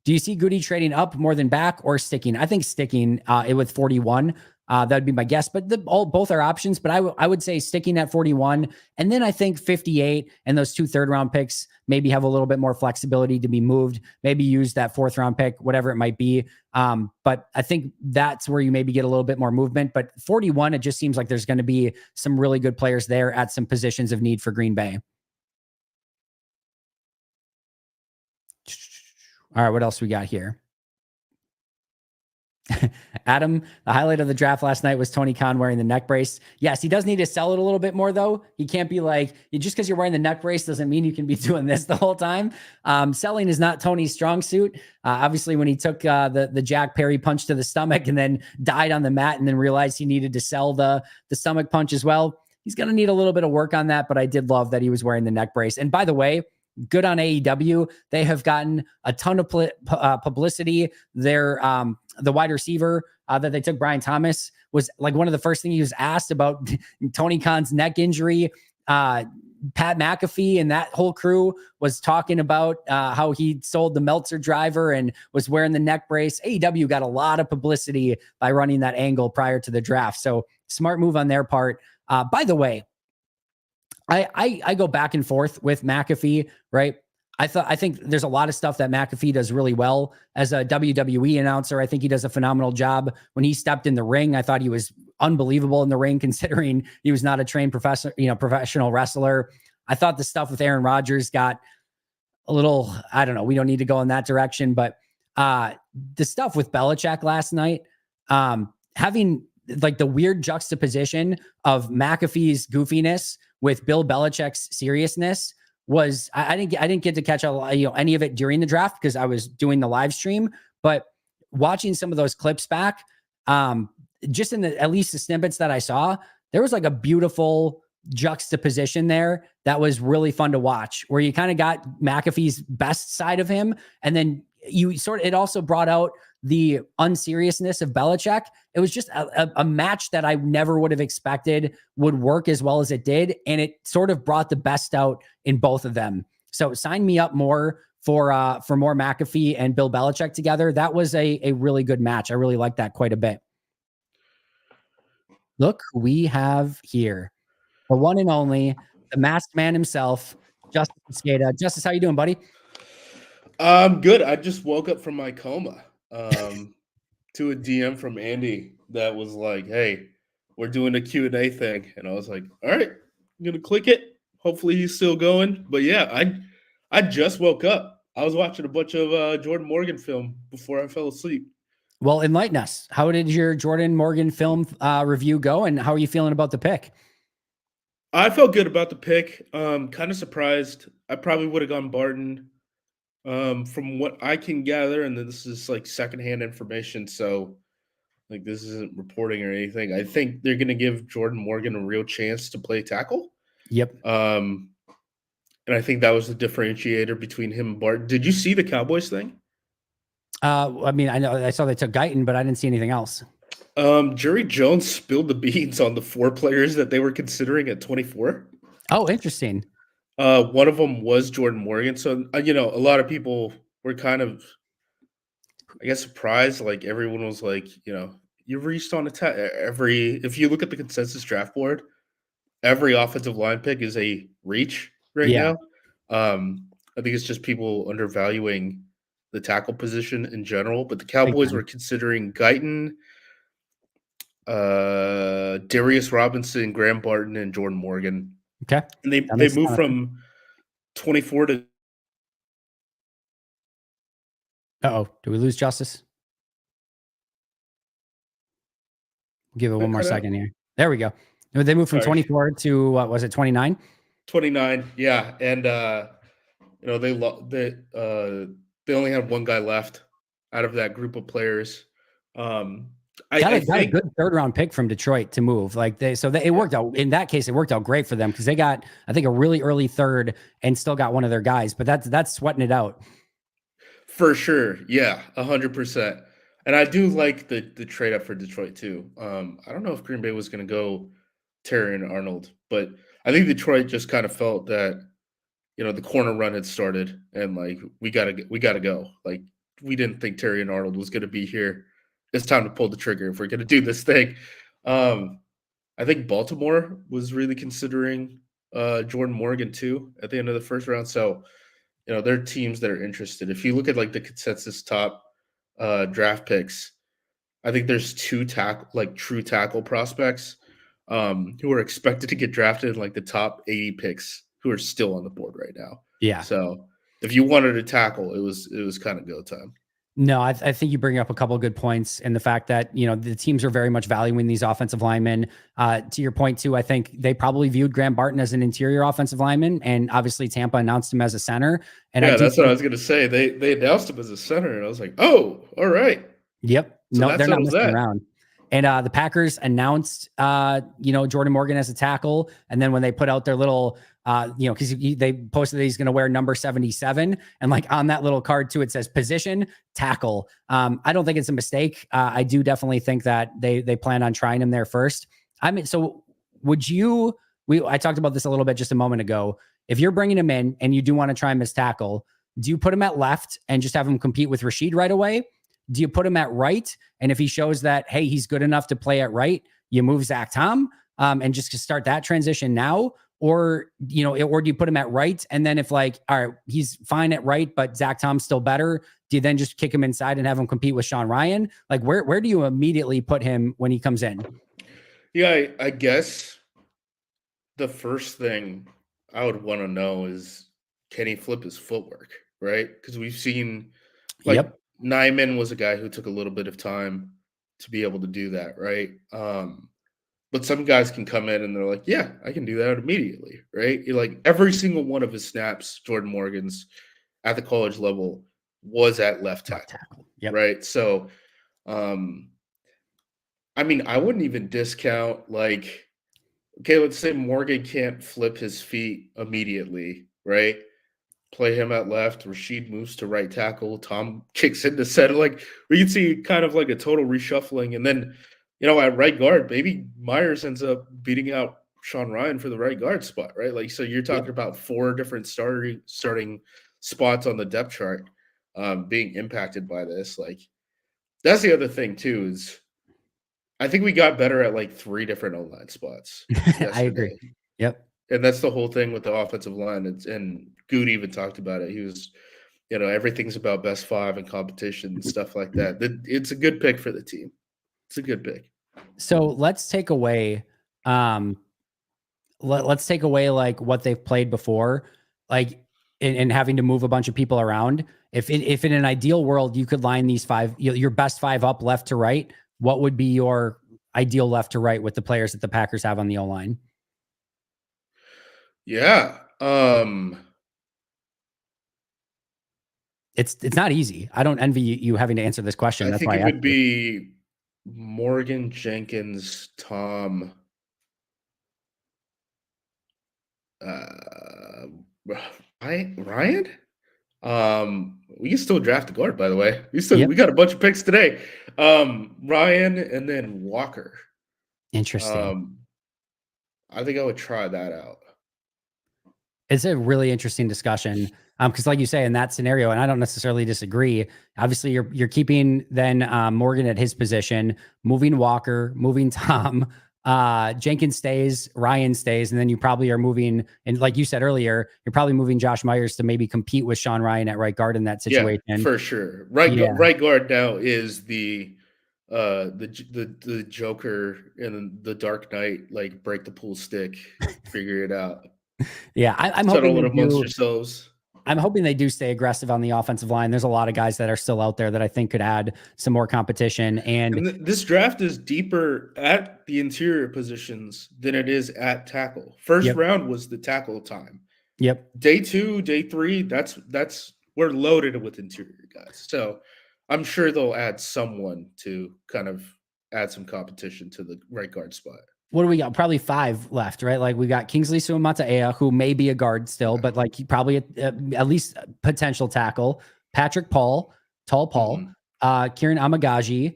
Do you see Goody trading up more than back or sticking? I think sticking it with 41. That'd be my guess, but both are options. But I would say sticking at 41, and then I think 58 and those 2 third-round picks maybe have a little bit more flexibility to be moved. Maybe use that 4th-round pick, whatever it might be. But I think that's where you maybe get a little bit more movement. But 41, it just seems like there's going to be some really good players there at some positions of need for Green Bay. All right, what else we got here? Adam, the highlight of the draft last night was Tony Khan wearing the neck brace. Yes, he does need to sell it a little bit more, though. He can't be like, just because you're wearing the neck brace doesn't mean you can be doing this the whole time. Selling is not Tony's strong suit. Obviously, when he took the Jack Perry punch to the stomach and then died on the mat and then realized he needed to sell the stomach punch as well, he's going to need a little bit of work on that. But I did love that he was wearing the neck brace. And by the way, good on AEW. They have gotten a ton of publicity. They're the wide receiver that they took, Brian Thomas, was like one of the first things he was asked about Tony Khan's neck injury. Pat McAfee and that whole crew was talking about how he sold the Meltzer driver and was wearing the neck brace. AEW got a lot of publicity by running that angle prior to the draft. So smart move on their part. By the way, I go back and forth with McAfee, right? I think there's a lot of stuff that McAfee does really well as a WWE announcer. I think he does a phenomenal job. When he stepped in the ring, I thought he was unbelievable in the ring, considering he was not a trained professional wrestler. I thought the stuff with Aaron Rodgers got a little, I don't know, we don't need to go in that direction, but the stuff with Belichick last night, having like the weird juxtaposition of McAfee's goofiness with Bill Belichick's seriousness was, I didn't get to catch any of it during the draft because I was doing the live stream, but watching some of those clips back, just in at least the snippets that I saw, there was like a beautiful juxtaposition there that was really fun to watch, where you kind of got McAfee's best side of him, and then it also brought out the unseriousness of Belichick. It was just a match that I never would have expected would work as well as it did. And it sort of brought the best out in both of them. So sign me up more for more McAfee and Bill Belichick together. That was a really good match. I really liked that quite a bit. Look who we have here. The one and only, the masked man himself, Justice Mosqueda. Justice, how you doing, buddy? Good. I just woke up from my coma. To a DM from Andy that was like, "Hey, we're doing a Q&A thing," and I was like, "All right, I'm gonna click it. Hopefully, he's still going." But yeah, I just woke up. I was watching a bunch of Jordan Morgan film before I fell asleep. Well, enlighten us. How did your Jordan Morgan film review go, and how are you feeling about the pick? I felt good about the pick. Kind of surprised. I probably would have gone Barton. From what I can gather, and this is like secondhand information, so like this isn't reporting or anything. I think they're going to give Jordan Morgan a real chance to play tackle. Yep. And I think that was the differentiator between him and Barton. Did you see the Cowboys thing? I mean, I know I saw they took Guyton, but I didn't see anything else. Jerry Jones spilled the beans on the 4 players that they were considering at 24. Oh, interesting. One of them was Jordan Morgan. So, a lot of people were kind of, I guess, surprised. Like everyone was like, you've reached on if you look at the consensus draft board, every offensive line pick is a reach right now. I think it's just people undervaluing the tackle position in general. But the Cowboys were considering Guyton, Darius Robinson, Graham Barton, and Jordan Morgan. Okay. And they moved from 24 to. Uh-oh. Do we lose Justice? Give it one more cut out. second here. There we go. They moved from Sorry. 24 to what was it, 29? 29. Yeah, and they only had one guy left out of that group of players. Got I a think good third round pick from Detroit to move. It worked out. In that case, it worked out great for them because they got, I think, a really early third and still got one of their guys. But that's sweating it out. for sure, yeah, 100%. And I do like the trade up for Detroit too. I don't know if Green Bay was going to go Terry and Arnold, but I think Detroit just kind of felt that the corner run had started, and like we gotta go. Like we didn't think Terry and Arnold was going to be here. It's time to pull the trigger if we're going to do this thing. I think Baltimore was really considering Jordan Morgan too at the end of the first round. So there are teams that are interested. If you look at like the consensus top draft picks, I think there's two true tackle prospects who are expected to get drafted in like the top 80 picks who are still on the board right now. Yeah. So if you wanted to tackle, it was kind of go time. No, I think you bring up a couple of good points, and the fact that the teams are very much valuing these offensive linemen. To your point too, I think they probably viewed Graham Barton as an interior offensive lineman, and obviously Tampa announced him as a center. And yeah, that's what I was going to say. They announced him as a center, and I was like, oh, all right. Yep. So No, they're not messing around. And the Packers announced, Jordan Morgan as a tackle, and then when they put out their little, because they posted that he's going to wear number 77, and like on that little card too, it says position tackle. I don't think it's a mistake. I do definitely think that they plan on trying him there first. I mean, so would you? I talked about this a little bit just a moment ago. If you're bringing him in and you do want to try him as tackle, do you put him at left and just have him compete with Rashid right away? Do you put him at right? And if he shows that, hey, he's good enough to play at right, you move Zach Tom and just start that transition now? Or do you put him at right? And then if all right, he's fine at right, but Zach Tom's still better, do you then just kick him inside and have him compete with Sean Ryan? Like where do you immediately put him when he comes in? Yeah, I guess the first thing I would want to know is, can he flip his footwork, right? Because we've seen Nyman was a guy who took a little bit of time to be able to do that, right? But some guys can come in and they're like, yeah, I can do that immediately, right? Like every single one of his snaps, Jordan Morgan's at the college level was at left tackle. Yep. Right? So, I mean, I wouldn't even discount okay, let's say Morgan can't flip his feet immediately, right? Play him at left. Rashid moves to right tackle. Tom kicks into center. Like we can see kind of like a total reshuffling. And then, at right guard, maybe Myers ends up beating out Sean Ryan for the right guard spot, right? Like, so you're talking about 4 different starting spots on the depth chart being impacted by this. Like, that's the other thing too, is I think we got better at like 3 different O-line spots yesterday. I agree. Yep. And that's the whole thing with the offensive line. And Good even talked about it. He was, everything's about best 5 and competition and stuff like that. It's a good pick for the team. It's a good pick. So let's take away, let's take away like what they've played before, like in having to move a bunch of people around. If in an ideal world you could line these 5, your best 5 up left to right, what would be your ideal left to right with the players that the Packers have on the O-line? Yeah. It's not easy. I don't envy you having to answer this question. I That's think why it would be Morgan, Jenkins, Tom, Ryan. We can still draft a guard, by the way. We got a bunch of picks today. Ryan and then Walker. Interesting. I think I would try that out. It's a really interesting discussion. Because like you say, in that scenario, and I don't necessarily disagree, obviously you're keeping then Morgan at his position, moving Walker, moving Tom, Jenkins stays, Ryan stays, and then you probably are moving, and like you said earlier, you're probably moving Josh Myers to maybe compete with Sean Ryan at right guard in that situation. Yeah, for sure. Right guard now is the Joker in the Dark Knight, like break the pool stick, figure it out. Yeah, I'm hoping settle it amongst yourselves. I'm hoping they do stay aggressive on the offensive line. There's a lot of guys that are still out there that I think could add some more competition. And This draft is deeper at the interior positions than it is at tackle. First yep, round was the tackle time. yep. Day 2, day 3, that's we're loaded with interior guys. So I'm sure they'll add someone to kind of add some competition to the right guard spot. What do we got? Probably 5 left, right? Like we got Kingsley Suamataea, who may be a guard still, but like he probably at least a potential tackle. Patrick Paul, Tall Paul, Kieran Amagaji,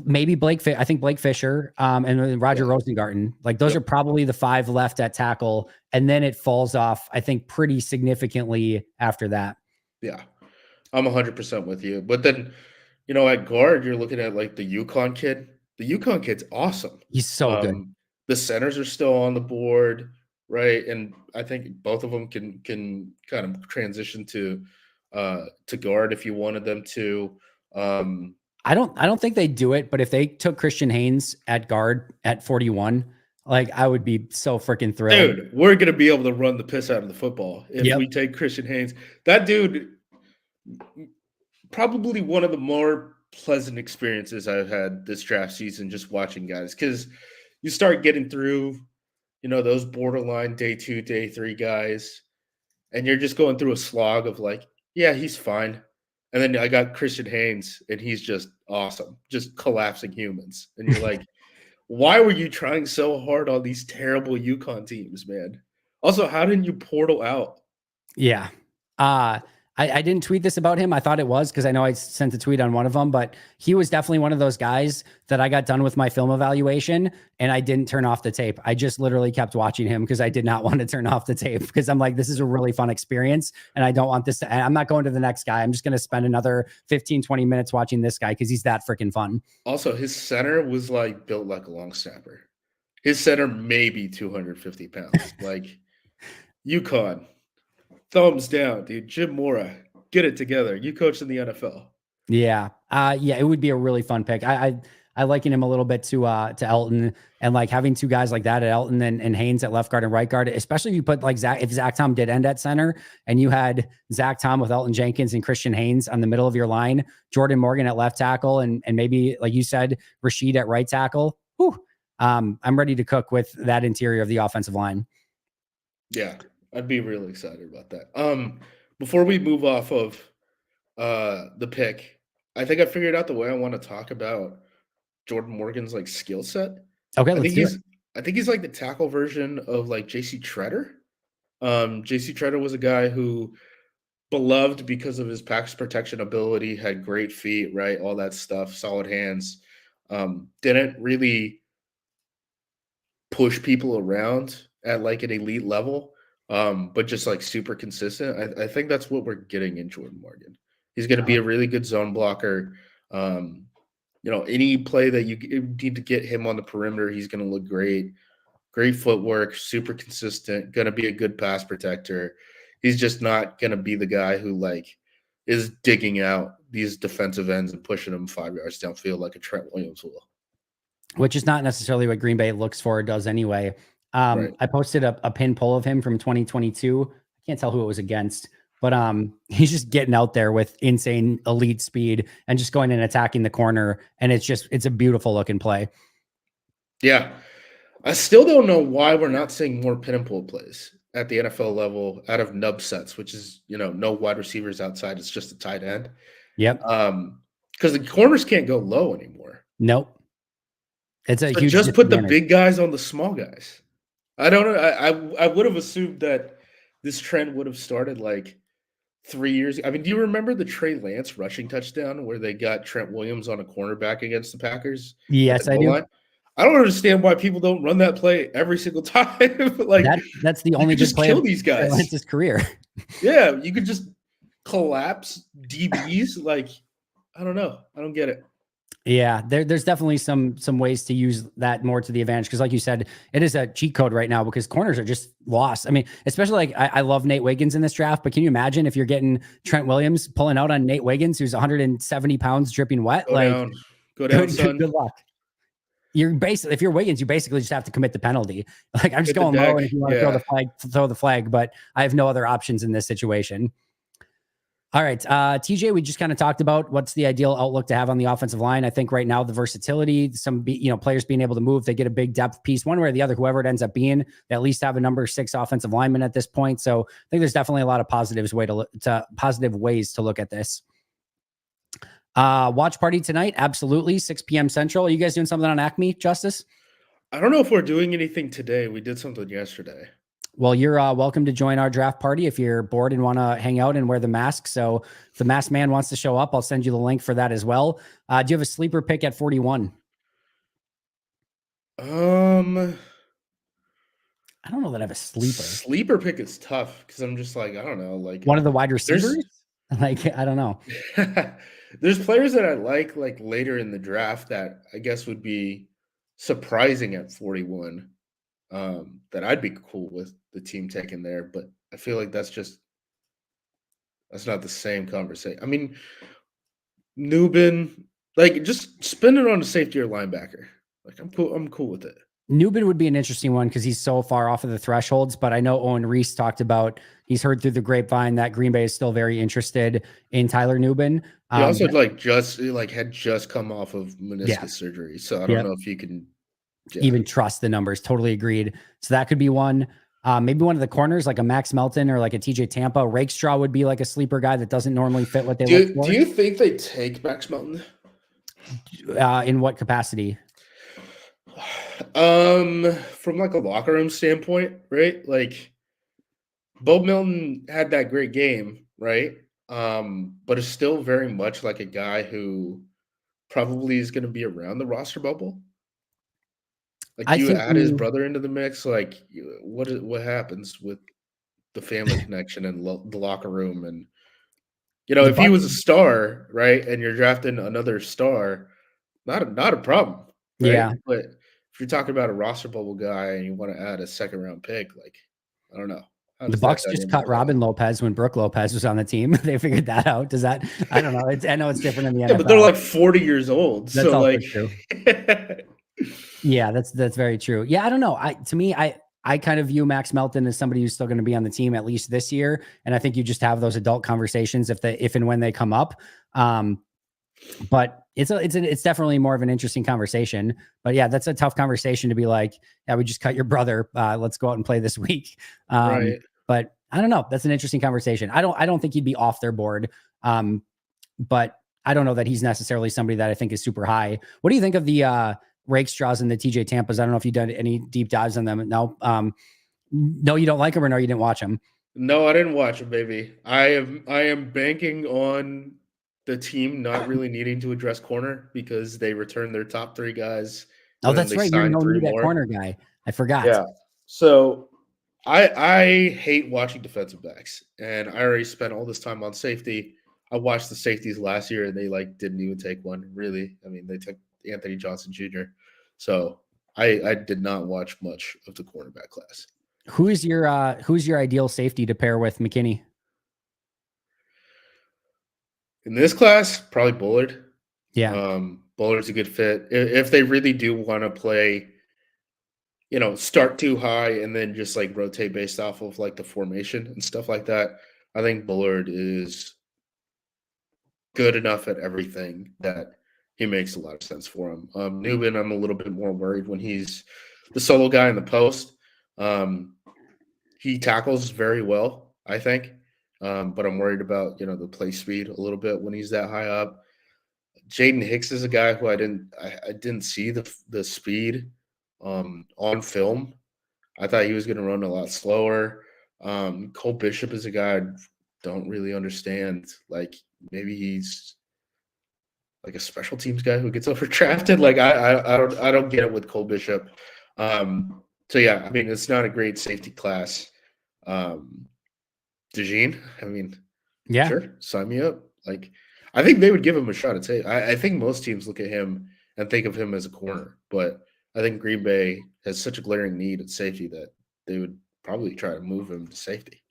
maybe I think Blake Fisher, and then Roger Rosengarten. Like those are probably the 5 left at tackle, and then it falls off, I think, pretty significantly after that. Yeah, I'm 100% with you. But then, at guard, you're looking at like the Yukon kid. The Yukon kid's awesome. He's so good. The centers are still on the board, right? And I think both of them can kind of transition to guard if you wanted them to. I don't think they do it, but if they took Christian Haynes at guard at 41, like I would be so freaking thrilled. Dude, we're gonna be able to run the piss out of the football if we take Christian Haynes. That dude, probably one of the more pleasant experiences I've had this draft season, just watching guys, because you start getting through, those borderline day 2, day 3 guys, and you're just going through a slog of like, yeah, he's fine. And then I got Christian Haynes, and he's just awesome, just collapsing humans. And you're like, why were you trying so hard on these terrible Yukon teams, man? Also, how didn't you portal out? Yeah. I didn't tweet this about him. I thought it was because I know I sent a tweet on one of them, but he was definitely one of those guys that I got done with my film evaluation and I didn't turn off the tape. I just literally kept watching him because I did not want to turn off the tape because I'm like, this is a really fun experience and I don't want this to, I'm not going to the next guy. I'm just going to spend another 15, 20 minutes watching this guy because he's that freaking fun. Also, his center was like built like a long snapper. His center may be 250 pounds. Like Yukon. Thumbs down, dude. Jim Mora, get it together. You coach in the NFL. Yeah. It would be a really fun pick. I liken him a little bit to Elton, and like having 2 guys like that at Elton and Haynes at left guard and right guard, especially if you put like if Zach Tom did end at center and you had Zach Tom with Elton Jenkins and Christian Haynes on the middle of your line, Jordan Morgan at left tackle, and maybe like you said, Rashid at right tackle. Whew, I'm ready to cook with that interior of the offensive line. Yeah. I'd be really excited about that. Before we move off of the pick, I think I figured out the way I want to talk about Jordan Morgan's like skill set. Okay, I think he's like the tackle version of like JC Tretter. JC Tretter was a guy who beloved because of his pass protection ability, had great feet, right? All that stuff, solid hands. Didn't really push people around at like an elite level. But just like super consistent. I think that's what we're getting in Jordan Morgan. He's going to be a really good zone blocker. Any play that you need to get him on the perimeter, he's going to look great. Great footwork, super consistent, going to be a good pass protector. He's just not going to be the guy who like is digging out these defensive ends and pushing them 5 yards downfield like a Trent Williams will. Which is not necessarily what Green Bay looks for or does anyway. Right. I posted a pin poll of him from 2022. I can't tell who it was against, but he's just getting out there with insane elite speed and just going and attacking the corner. And it's a beautiful looking play. Yeah. I still don't know why we're not seeing more pin and pull plays at the NFL level out of nub sets, which is, no wide receivers outside. It's just a tight end. Yep. Because the corners can't go low anymore. Nope. It's a huge just put the big guys on the small guys. I don't know. I would have assumed that this trend would have started like 3 years. I mean, do you remember the Trey Lance rushing touchdown where they got Trent Williams on a cornerback against the Packers? Yes, I do. Line? I don't understand why people don't run that play every single time. Like that's the only just play kill these guys. Lance's career. Yeah, you could just collapse DBs. Like I don't know. I don't get it. Yeah, there's definitely some ways to use that more to the advantage because, like you said, it is a cheat code right now because corners are just lost. I mean, especially like I love Nate Wiggins in this draft, but can you imagine if you're getting Trent Williams pulling out on Nate Wiggins, who's 170 pounds, dripping wet? Go down, son. Good luck. If you're Wiggins, you basically just have to commit the penalty. Like I'm just going low, and if you want to throw the flag, but I have no other options in this situation. All right. TJ, we just kind of talked about what's the ideal outlook to have on the offensive line. I think right now the versatility, players being able to move, they get a big depth piece one way or the other, whoever it ends up being, they at least have a number 6 offensive lineman at this point. So I think there's definitely a lot of positive ways to look at this. Watch party tonight. Absolutely. 6 p.m. Central. Are you guys doing something on Acme, Justice? I don't know if we're doing anything today. We did something yesterday. Well, you're welcome to join our draft party if you're bored and want to hang out and wear the mask. So if the masked man wants to show up, I'll send you the link for that as well. Do you have a sleeper pick at 41? I don't know that I have a sleeper. Sleeper pick is tough because I'm just like, I don't know, like one of the wide receivers. Like, I don't know. There's players that I like later in the draft that I guess would be surprising at 41. That I'd be cool with the team taking there, but I feel like that's not the same conversation. I mean, Nubin, like just spin it on a safety or linebacker. Like I'm cool with it. Nubin would be an interesting one because he's so far off of the thresholds, but I know Owen Reese talked about, he's heard through the grapevine that Green Bay is still very interested in Tyler Nubin. He also had just come off of meniscus surgery, so I don't know if you can even trust the numbers. Totally agreed. So that could be one. Maybe one of the corners, like a Max Melton or like a TJ Tampa. Rakestraw would be like a sleeper guy that doesn't normally fit what they look for. Do you think they take Max Melton? In what capacity? From like a locker room standpoint, right? Like Bo Milton had that great game, right? But is still very much like a guy who probably is going to be around the roster bubble. Like you add his brother into the mix, like what happens with the family connection and the locker room? And if he was a star, right, and you're drafting another star, not a problem, right? Yeah. But if you're talking about a roster bubble guy and you want to add a 2nd round pick, like I don't know. The Bucks just cut Robin Lopez when Brooke Lopez was on the team. They figured that out. Does that? I don't know. I know it's different in the NFL. Yeah, but they're like 40 years old. That's so like true. Yeah, that's very true. Yeah, I don't know. I kind of view Max Melton as somebody who's still going to be on the team at least this year, and I think you just have those adult conversations if and when they come up. But it's definitely more of an interesting conversation. But yeah, that's a tough conversation to be like, yeah, we just cut your brother. Let's go out and play this week. Right. But I don't know. That's an interesting conversation. I don't think he'd be off their board. But I don't know that he's necessarily somebody that I think is super high. What do you think of the Rakestraws and the TJ Tampas? I don't know if you've done any deep dives on them. No. No, you don't like them, or no, you didn't watch them? No, I didn't watch them, baby. I am banking on the team not really needing to address corner because they returned their top 3 guys. Oh, that's right. You're no need that corner guy. I forgot. Yeah. So I hate watching defensive backs, and I already spent all this time on safety. I watched the safeties last year, and they didn't even take one. Really, I mean, they took Anthony Johnson Jr. So I did not watch much of the cornerback class. Who's your ideal safety to pair with McKinney? In this class, probably Bullard. Yeah. Bullard's a good fit. If they really do want to play, start too high and then just rotate based off of the formation and stuff like that, I think Bullard is good enough at everything that he makes a lot of sense for him. Nubin, I'm a little bit more worried when he's the solo guy in the post. He tackles very well, I think. But I'm worried about, the play speed a little bit when he's that high up. Jaden Hicks is a guy who I didn't see the speed on film. I thought he was going to run a lot slower. Cole Bishop is a guy I don't really understand. Maybe he's a special teams guy who gets overdrafted. I don't get it with Cole Bishop. So yeah, I mean, it's not a great safety class. DeJean, I mean, yeah, sure, sign me up. I think they would give him a shot at safety. I think most teams look at him and think of him as a corner, but I think Green Bay has such a glaring need at safety that they would probably try to move him to safety.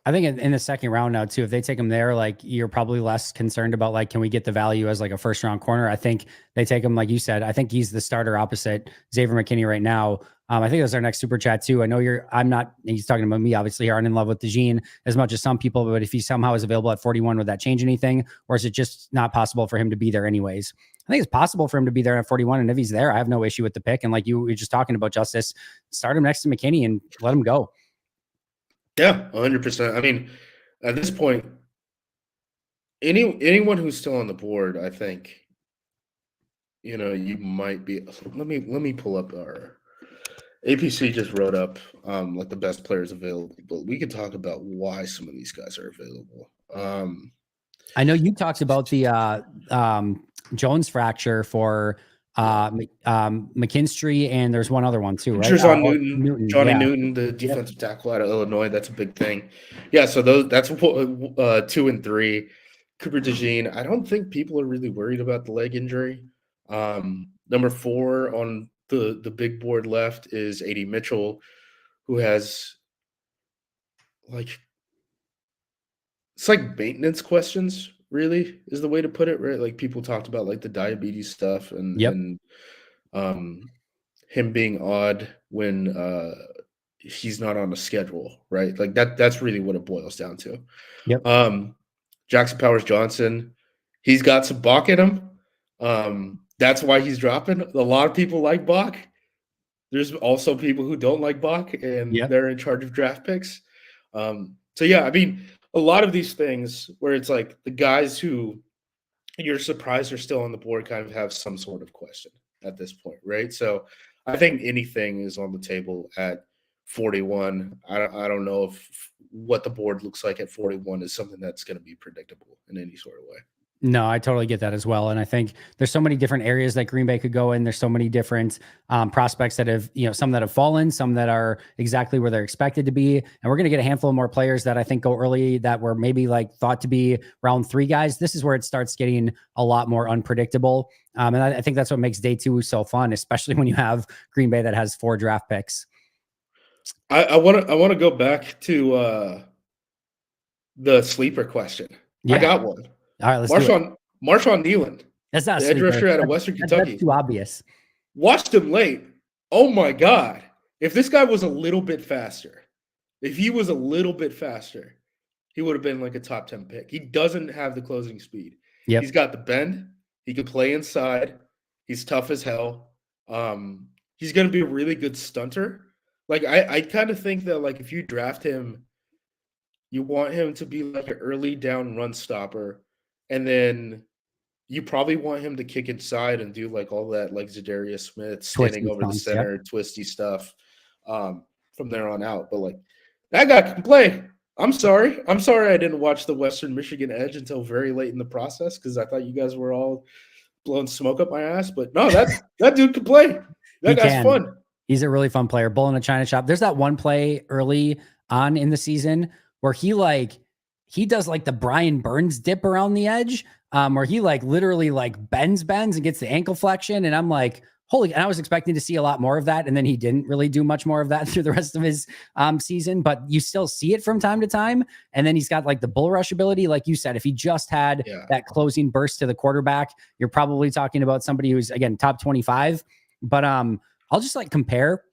I think in the second round now too, if they take him there, like you're probably less concerned about like, can we get the value as like a first round corner? I think they take him, like you said, I think he's the starter opposite Xavier McKinney right now. I think that's our next super chat too. I know I'm not, he's talking about me, obviously, aren't in love with DeJean as much as some people, but if he somehow is available at 41, would that change anything? Or is it just not possible for him to be there anyways? I think it's possible for him to be there at 41. And if he's there, I have no issue with the pick. And like you were just talking about, Justice, start him next to McKinney and let him go. Yeah, 100%. I mean, at this point, anyone who's still on the board, I think, you might be. Let me pull up our APC just wrote up like the best players available, but we could talk about why some of these guys are available. I know you talked about the Jones fracture for McKinstry, and there's one other one too, right? Newton, Johnny Newton, the defensive tackle out of Illinois. That's a big thing. Yeah, so that's 2 and 3. Cooper DeJean. I don't think people are really worried about the leg injury. Number 4 on the big board left is AD Mitchell, who has it's like maintenance questions, really, is the way to put it, right? Like people talked about like the diabetes stuff and him being odd when he's not on a schedule, right? Like that's really what it boils down to. Jackson Powers Johnson, he's got some Bach in him. That's why he's dropping. A lot of people like Bach. There's also people who don't like Bach, and they're in charge of draft picks. So yeah, I mean, a lot of these things where it's like the guys who you're surprised are still on the board kind of have some sort of question at this point, right? So I think anything is on the table at 41. I don't know if what the board looks like at 41 is something that's going to be predictable in any sort of way. No, I totally get that as well. And I think there's so many different areas that Green Bay could go in. There's so many different prospects that have, some that have fallen, some that are exactly where they're expected to be. And we're going to get a handful of more players that I think go early that were maybe like thought to be round 3 guys. This is where it starts getting a lot more unpredictable. And I think that's what makes day 2 so fun, especially when you have Green Bay that has 4 draft picks. I want to go back to the sleeper question. Yeah. I got one. All right, let's do it. Marshawn Kneeland. That's not the edge rusher out of Western Kentucky. That's too obvious. Watched him late. Oh my God. If this guy was a little bit faster, he would have been like a top 10 pick. He doesn't have the closing speed. He's got the bend. He can play inside. He's tough as hell. He's going to be a really good stunter. Like I kind of think that like if you draft him, you want him to be like an early down run stopper. And then you probably want him to kick inside and do like all that, like Zadarius Smith standing over the center, twisty stuff from there on out. But like that guy can play. I'm sorry I didn't watch the Western Michigan Edge until very late in the process because I thought you guys were all blowing smoke up my ass. But no, that dude can play. That guy's fun. He's a really fun player. Bull in a china shop. There's that one play early on in the season where he does like the Brian Burns dip around the edge, where he like literally like bends and gets the ankle flexion. And I'm like, and I was expecting to see a lot more of that. And then he didn't really do much more of that through the rest of his season, but you still see it from time to time. And then he's got like the bull rush ability. Like you said, if he just had that closing burst to the quarterback, you're probably talking about somebody who's again, top 25, but I'll just like compare.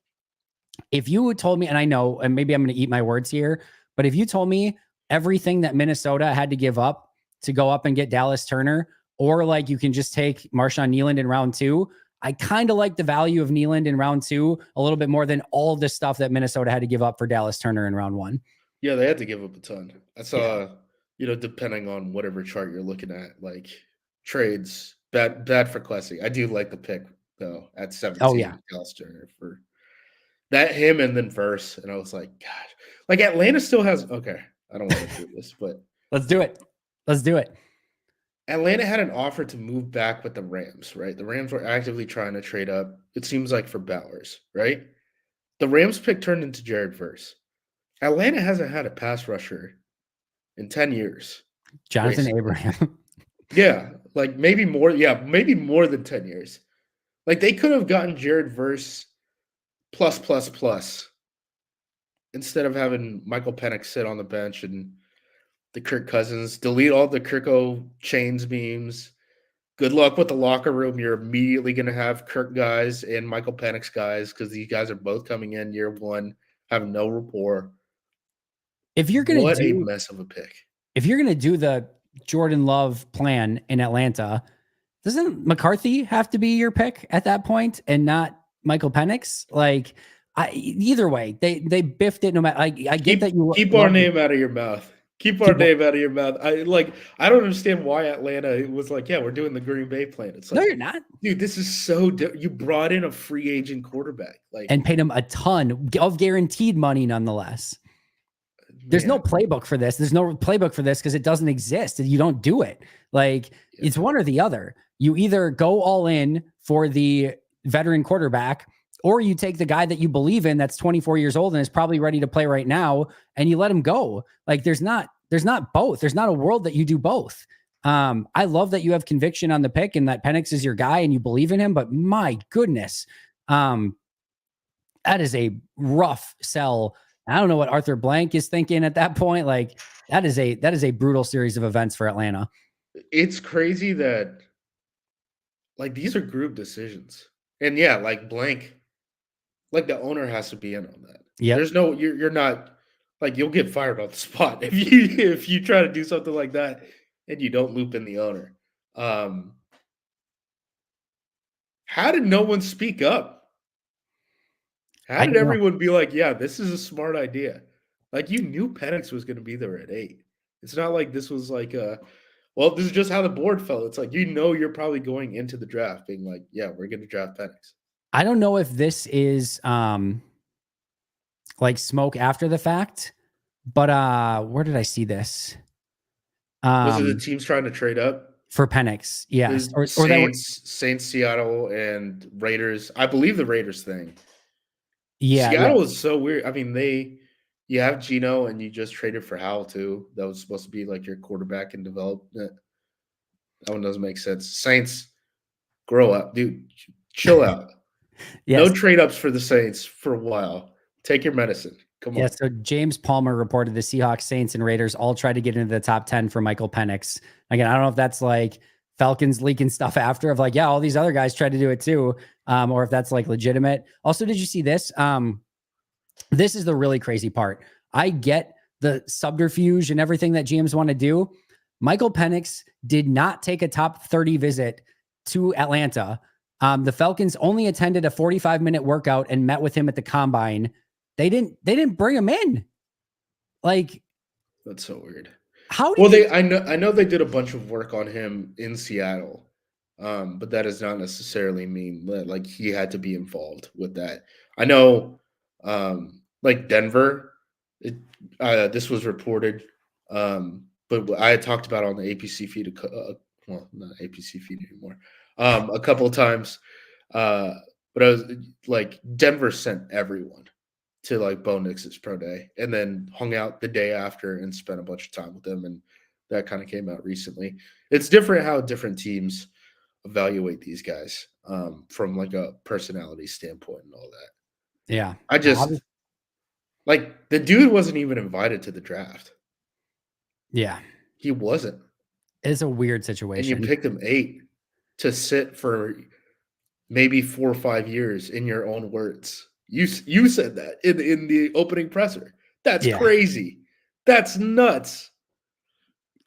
If you had told me, and I know, and maybe I'm going to eat my words here, but if you told me everything that Minnesota had to give up to go up and get Dallas Turner, or like you can just take Marshawn Kneeland in round 2, I kind of like the value of Kneeland in round 2 a little bit more than all the stuff that Minnesota had to give up for Dallas Turner in round 1. Yeah, they had to give up a ton. I saw, depending on whatever chart you're looking at, like trades, bad for Klesi. I do like the pick though at 17. Oh yeah, Dallas Turner for that, him, and then Verse, and I was like, gosh, like Atlanta still has. Okay, I don't want to do this, but let's do it. Atlanta had an offer to move back with the Rams, right? The Rams were actively trying to trade up. It seems like for Bowers, right? The Rams pick turned into Jared Verse. Atlanta hasn't had a pass rusher in 10 years. Jonathan Abraham. Yeah, like maybe more. Yeah, maybe more than 10 years. Like they could have gotten Jared Verse plus instead of having Michael Penix sit on the bench and the Kirk Cousins, delete all the Kirko Chains memes. Good luck with the locker room. You're immediately going to have Kirk guys and Michael Penix guys because these guys are both coming in year one, have no rapport. If you're gonna What a do mess of a pick. if you're gonna do the Jordan Love plan in Atlanta, doesn't McCarthy have to be your pick at that point and not Michael Penix? Like, either way, they biffed it. No matter, I get that you keep our name out of your mouth. Keep our name out of your mouth. I don't understand why Atlanta was like, yeah, we're doing the Green Bay plan. It's like, no, you're not, dude. This is so. You brought in a free agent quarterback, and paid him a ton of guaranteed money, nonetheless. There's no playbook for this. There's no playbook for this because it doesn't exist. You don't do it. Like, it's one or the other. You either go all in for the veteran quarterback, or you take the guy that you believe in that's 24 years old and is probably ready to play right now, and you let him go. Like, there's not both. There's not a world that you do both. I love that you have conviction on the pick and that Penix is your guy and you believe in him, but my goodness, that is a rough sell. I don't know what Arthur Blank is thinking at that point. Like, that is a brutal series of events for Atlanta. It's crazy that, like, these are group decisions. And yeah, like Blank, like the owner has to be in on that. Yeah. There's no, you're not, like, you'll get fired on the spot if you try to do something like that and you don't loop in the owner. How did no one speak up? How did everyone be like, yeah, this is a smart idea? Like, you knew Penix was going to be there at 8. It's not like this was like well, this is just how the board felt. It's like, you're probably going into the draft being like, yeah, we're going to draft Penix. I don't know if this is like smoke after the fact, but where did I see this? Was it the teams trying to trade up? For Penix, yes. Or Saints, Seattle, and Raiders. I believe the Raiders thing. Yeah. Seattle is so weird. I mean, you have Geno and you just traded for Howell too. That was supposed to be like your quarterback in development. That one doesn't make sense. Saints, grow up, dude. Chill out. Yes. No trade ups for the Saints for a while. Take your medicine. Come on. Yeah, so James Palmer reported the Seahawks, Saints, and Raiders all tried to get into the top 10 for Michael Penix. Again, I don't know if that's like Falcons leaking stuff after of like, yeah, all these other guys tried to do it too, or if that's like legitimate. Also, did you see this? This is the really crazy part. I get the subterfuge and everything that GMs want to do. Michael Penix did not take a top 30 visit to Atlanta. The Falcons only attended a 45-minute workout and met with him at the combine. They didn't bring him in. Like, that's so weird. I know they did a bunch of work on him in Seattle, but that does not necessarily mean that like he had to be involved with that. I know, like Denver, this was reported, but I had talked about it on the APC feed. Well, not APC feed anymore. A couple of times, but I was like Denver sent everyone to like Bo Nix's pro day and then hung out the day after and spent a bunch of time with them. And that kind of came out recently. It's different how different teams evaluate these guys from like a personality standpoint and all that. Yeah. I just like the dude wasn't even invited to the draft. Yeah. He wasn't. It's a weird situation. And you picked him 8 to sit for maybe 4 or 5 years in your own words. You said that in the opening presser. That's crazy. That's nuts.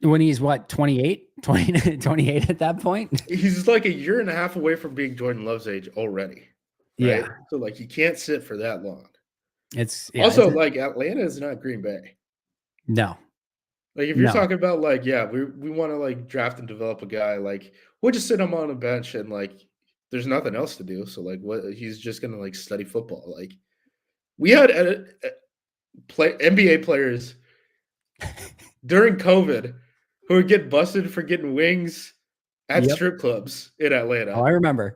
When he's what, 28 at that point? He's like a year and a half away from being Jordan Love's age already. Right? Yeah. So like he can't sit for that long. It's also like Atlanta is not Green Bay. No. Like if you're talking about like, yeah, we want to like draft and develop a guy, like we'll just sit him on a bench and like there's nothing else to do. So like what he's just gonna like study football. Like we had NBA players during COVID who would get busted for getting wings at strip clubs in Atlanta. Oh, I remember.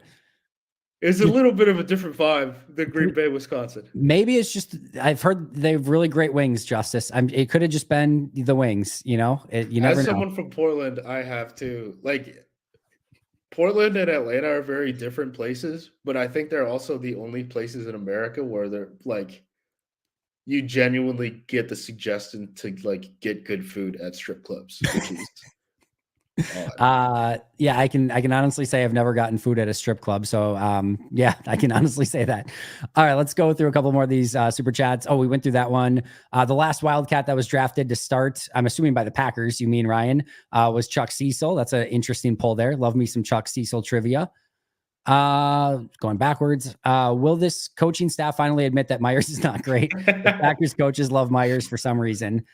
It's a little bit of a different vibe than Green Bay, Wisconsin. Maybe it's just I've heard they have really great wings, Justice. It could have just been the wings, you know. You never know. As someone from Portland, I have to like. Portland and Atlanta are very different places, but I think they're also the only places in America where they're like you genuinely get the suggestion to like get good food at strip clubs, which is odd. Yeah, I can honestly say I've never gotten food at a strip club. So yeah, I can honestly say that. All right, let's go through a couple more of these super chats. Oh, we went through that one. The last Wildcat that was drafted to start, I'm assuming by the Packers, you mean Ryan, was Chuck Cecil. That's an interesting poll there. Love me some Chuck Cecil trivia. Going backwards. Will this coaching staff finally admit that Myers is not great? The Packers coaches love Myers for some reason.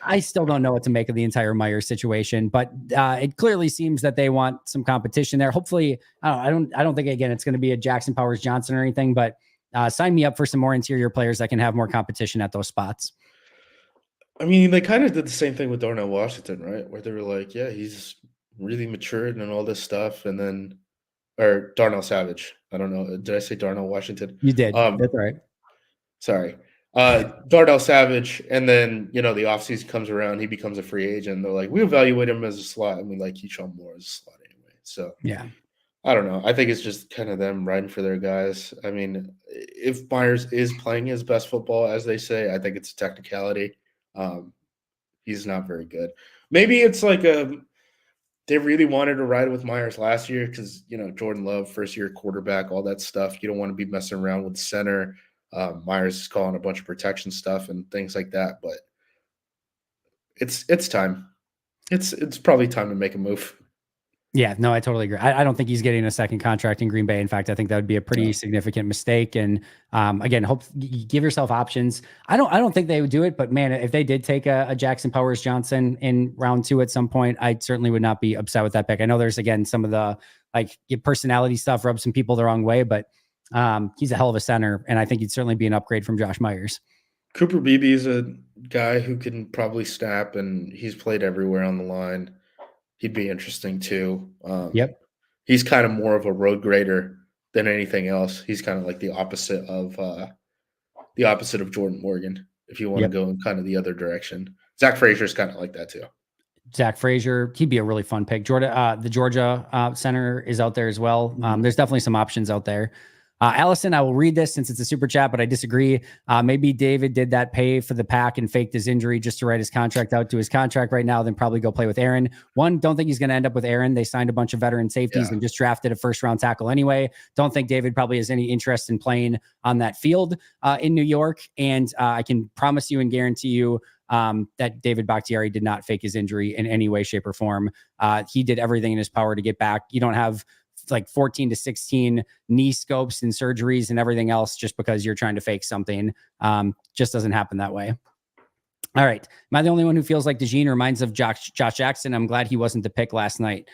I still don't know what to make of the entire Myers situation, but it clearly seems that they want some competition there. Hopefully, I don't think again it's going to be a Jackson Powers Johnson or anything, but sign me up for some more interior players that can have more competition at those spots. I mean, they kind of did the same thing with Darnell Washington, right? Where they were like, yeah, he's really matured and all this stuff. And then, or Darnell Savage. I don't know. Did I say Darnell Washington? You did. That's all right. Sorry. Darnell Savage. And then, the offseason comes around. He becomes a free agent. They're like, we evaluate him as a slot. And we like Keyshawn Moore as a slot anyway. So, yeah. I don't know. I think it's just kind of them riding for their guys. I mean, if Myers is playing his best football, as they say, I think it's a technicality. He's not very good. Maybe it's like they really wanted to ride with Myers last year because, Jordan Love, first-year quarterback, all that stuff. You don't want to be messing around with center. Myers is calling a bunch of protection stuff and things like that. But it's time. It's probably time to make a move. Yeah, no, I totally agree. I don't think he's getting a second contract in Green Bay. In fact, I think that would be a pretty significant mistake. And again, give yourself options. I don't think they would do it, but man, if they did take a Jackson Powers Johnson in round 2 at some point, I certainly would not be upset with that pick. I know there's again some of the personality stuff rubs some people the wrong way, but he's a hell of a center, and I think he'd certainly be an upgrade from Josh Myers. Cooper Beebe is a guy who can probably snap, and he's played everywhere on the line. He'd be interesting too. Yep. He's kind of more of a road grader than anything else. He's kind of like the opposite of Jordan Morgan, if you want to go in kind of the other direction. Zach Frazier's kind of like that too. Zach Frazier, he'd be a really fun pick. The Georgia center is out there as well. There's definitely some options out there. Allison, I will read this since it's a super chat, but I disagree. Maybe David did that pay for the pack and faked his injury just to write his contract out to his contract right now, then probably go play with Aaron. One, don't think he's going to end up with Aaron. They signed a bunch of veteran safeties and just drafted a first-round tackle anyway. Don't think David probably has any interest in playing on that field in New York. And I can promise you and guarantee you that David Bakhtiari did not fake his injury in any way, shape, or form. He did everything in his power to get back. You don't have like 14 to 16 knee scopes and surgeries and everything else just because you're trying to fake something. Just doesn't happen that way. All right. Am I the only one who feels like DeJean reminds of Josh Jackson? I'm glad he wasn't the pick last night.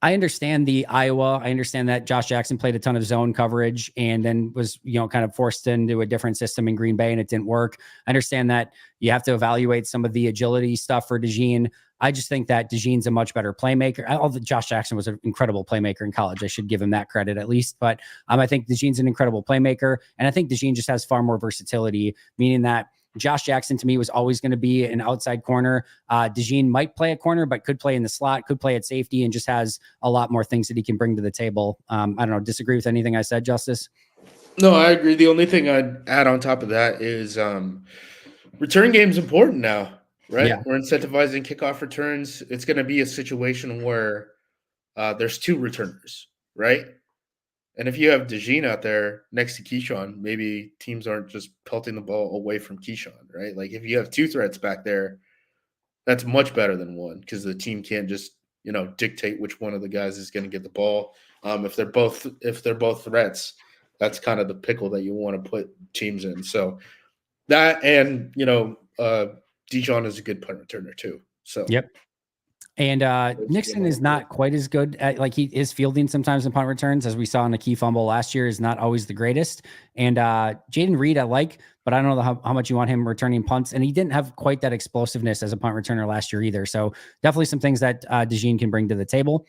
I understand the Iowa. I understand that Josh Jackson played a ton of zone coverage and then was, kind of forced into a different system in Green Bay and it didn't work. I understand that you have to evaluate some of the agility stuff for DeJean. I just think that DeJean's a much better playmaker. Josh Jackson was an incredible playmaker in college. I should give him that credit at least. But I think DeJean's an incredible playmaker. And I think DeJean just has far more versatility, meaning that Josh Jackson to me was always going to be an outside corner. DeJean might play a corner, but could play in the slot, could play at safety, and just has a lot more things that he can bring to the table. I don't know. Disagree with anything I said, Justice? No, I agree. The only thing I'd add on top of that is return game's important now, right? Yeah. We're incentivizing kickoff returns. It's going to be a situation where there's 2 returners, right? And if you have DeJean out there next to Keyshawn, maybe teams aren't just pelting the ball away from Keyshawn, right? Like if you have 2 threats back there, that's much better than 1 because the team can't just, dictate which one of the guys is going to get the ball. If they're both threats, that's kind of the pickle that you want to put teams in. So that and Dijon is a good punt returner too. So yep. And Nixon is not quite as good at he is fielding sometimes in punt returns, as we saw in a key fumble last year, is not always the greatest. And Jaden Reed, I like, but I don't know how much you want him returning punts. And he didn't have quite that explosiveness as a punt returner last year either. So definitely some things that DeJean can bring to the table.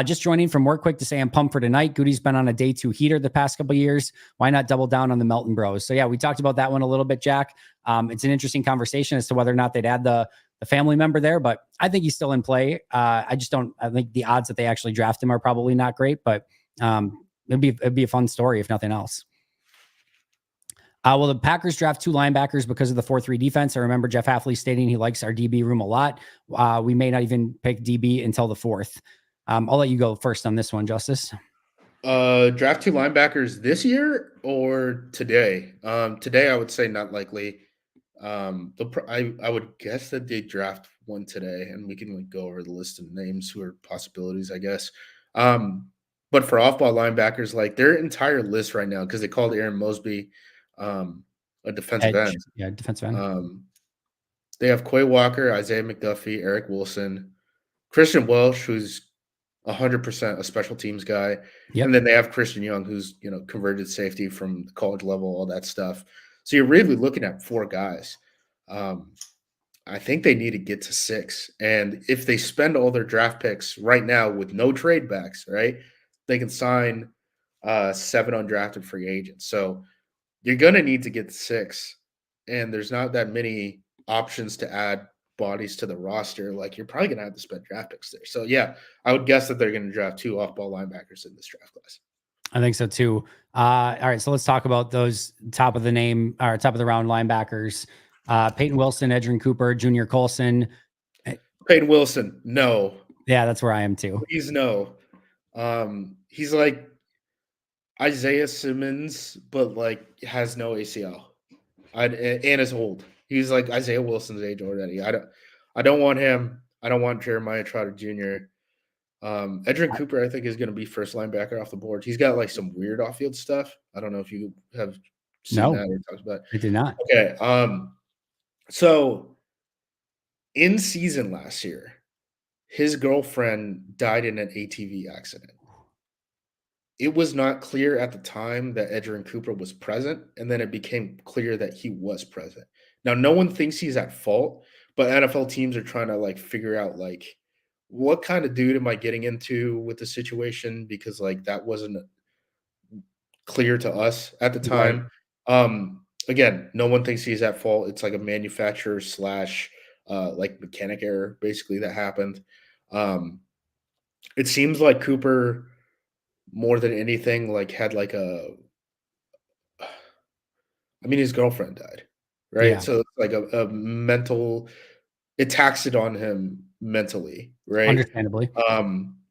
Just joining from work quick to say I'm pumped for tonight. Goody's been on a day 2 heater the past couple of years. Why not double down on the Melton Bros? So yeah, we talked about that one a little bit, Jack. It's an interesting conversation as to whether or not they'd add the family member there, but I think he's still in play. I think the odds that they actually draft him are probably not great, but it'd be a fun story if nothing else. Well, the Packers draft 2 linebackers because of the 4-3 defense. I remember Jeff Hafley stating he likes our DB room a lot. We may not even pick DB until the 4th. I'll let you go first on this one, Justice. Draft 2 linebackers this year or today? Today I would say not likely. I would guess that they draft one today, and we can like go over the list of names who are possibilities, I guess. But for off-ball linebackers, like their entire list right now, because they called Aaron Mosby a defensive Edge. end. Yeah, defensive end. They have Quay Walker, Isaiah McDuffie, Eric Wilson, Christian Welsh, who's 100% a special teams guy. Yep. And then they have Christian Young, who's, converted safety from the college level, all that stuff. So you're really looking at 4 guys. I think they need to get to 6. And if they spend all their draft picks right now with no trade backs, right, they can sign 7 undrafted free agents. So you're going to need to get to 6. And there's not that many options to add bodies to the roster. Like, you're probably going to have to spend draft picks there. So, yeah, I would guess that they're going to draft 2 off-ball linebackers in this draft class. I think so too. All right, so let's talk about those top of the round linebackers. Peyton Wilson, Edgerrin Cooper, Junior Colson. Peyton Wilson, no. Yeah, that's where I am too. He's no. He's like Isaiah Simmons, but like has no ACL. And is old. He's like Isaiah Wilson's age already. I don't want him. I don't want Jeremiah Trotter Jr. Edgerrin Cooper, I think, is going to be first linebacker off the board. He's got like some weird off-field stuff. I don't know if you have seen that or talked about it. I did not. Okay. So in season last year, his girlfriend died in an ATV accident. It was not clear at the time that Edgerrin Cooper was present, and then it became clear that he was present. Now, no one thinks he's at fault, but NFL teams are trying to like figure out like what kind of dude am I getting into with the situation, because like that wasn't clear to us at the time. Right. Again, no one thinks he's at fault. It's like a manufacturer / like mechanic error basically that happened. It seems like Cooper, more than anything, like had like his girlfriend died, right? Yeah. So it's like a mental, it taxed it on him mentally, right? Understandably.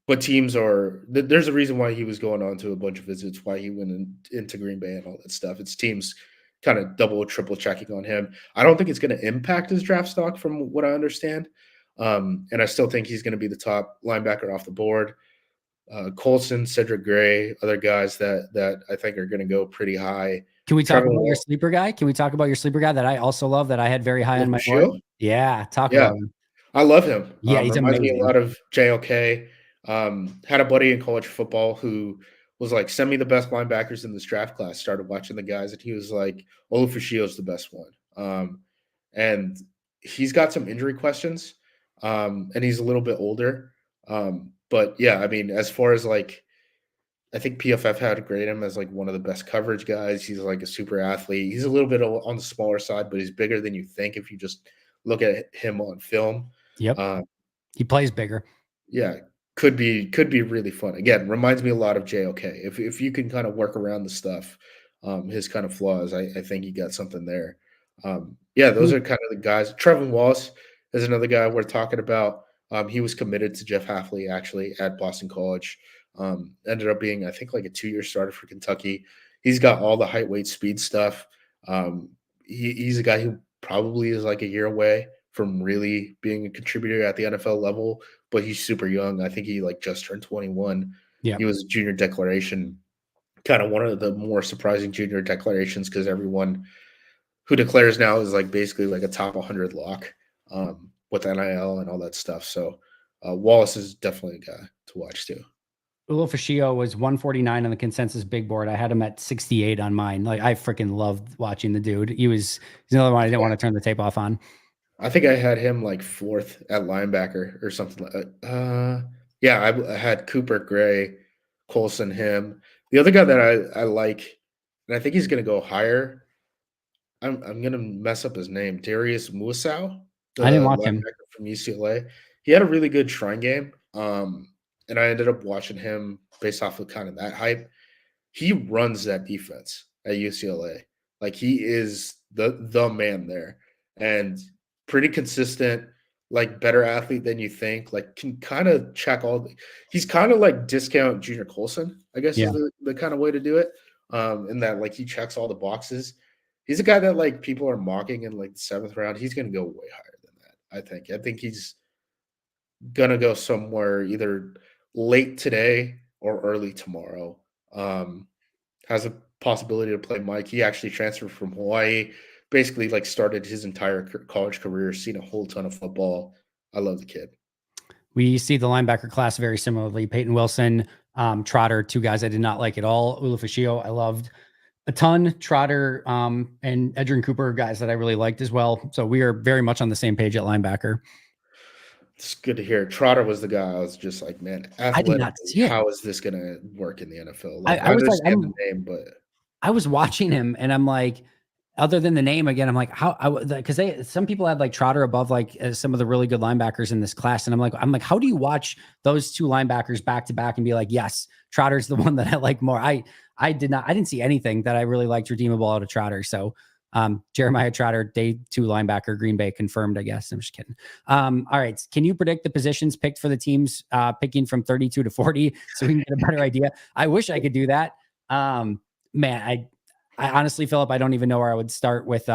But teams there's a reason why he was going on to a bunch of visits, why he went into Green Bay and all that stuff. It's teams kind of double or triple checking on him. I don't think it's going to impact his draft stock from what I understand. And I still think he's going to be the top linebacker off the board. Colson, Cedric Gray, other guys that I think are going to go pretty high. Can we talk about your sleeper guy? Can we talk about your sleeper guy that I also love, that I had very high on my board? Yeah, talk about him. I love him. Yeah, he's reminds amazing. me a lot of JOK. Had a buddy in college football who was like, send me the best linebackers in this draft class. Started watching the guys, and he was like, Olufashio's the best one. And he's got some injury questions, and he's a little bit older. But yeah, I mean, as far as like, I think PFF had to grade him as like one of the best coverage guys. He's like a super athlete. He's a little bit on the smaller side, but he's bigger than you think if you just look at him on film. Yep. He plays bigger. Yeah. Could be really fun. Again, reminds me a lot of JOK. If you can kind of work around the stuff, his kind of flaws, I think you got something there. Yeah, those are kind of the guys. Trevin Wallace is another guy we're talking about. He was committed to Jeff Hafley actually at Boston College. Ended up being, I think, like a 2-year starter for Kentucky. He's got all the height, weight, speed stuff. He's a guy who probably is like a year away from really being a contributor at the NFL level, but he's super young. I think he like just turned 21. Yeah, he was a junior declaration, kind of one of the more surprising junior declarations, because everyone who declares now is like basically like a top 100 lock with NIL and all that stuff. So Wallace is definitely a guy to watch too. Olufashio was 149 on the consensus big board. I had him at 68 on mine. Like, I freaking loved watching the dude. He's another one I didn't want to turn the tape off on. I think I had him like 4th at linebacker or something like that. Yeah, I had Cooper, Gray, Colson, him. The other guy that I like, and I think he's going to go higher, I'm going to mess up his name, Darius Muasau. I didn't watch him. From UCLA. He had a really good shrine game, and I ended up watching him based off of kind of that hype. He runs that defense at UCLA. Like he is the man there, and pretty consistent. Like better athlete than you think. Like can kind of check he's kind of like discount Junior Colson, I guess Yeah. is the kind of way to do it. In that like he checks all the boxes. He's a guy that like people are mocking in like the 7th round. He's going to go way higher than that. I think. I think he's gonna go somewhere either late today or early tomorrow. Has a possibility to play Mike. He actually transferred from Hawaii. Basically, like started his entire college career, seen a whole ton of football. I love the kid. We see the linebacker class very similarly. Peyton Wilson, Trotter, two guys I did not like at all. Ulufashio, I loved a ton. Trotter and Edrin Cooper, guys that I really liked as well. So we are very much on the same page at linebacker. It's good to hear. Trotter was the guy I was just like, man, I did not athletically, see it. how is this going to work in the NFL? I, Like, I I was like, understand the name, but I was watching him and I'm like, other than the name again, I'm like, because some people had like Trotter above like some of the really good linebackers in this class. And I'm like, how do you watch those two linebackers back to back and be like, yes, Trotter's the one that I like more. I didn't see anything that I really liked redeemable out of Trotter. So Jeremiah Trotter, day 2 linebacker, Green Bay confirmed, I guess. I'm just kidding. All right. Can you predict the positions picked for the teams picking from 32 to 40 so we can get a better idea? I wish I could do that. Man, I honestly, Philip, I don't even know where I would start with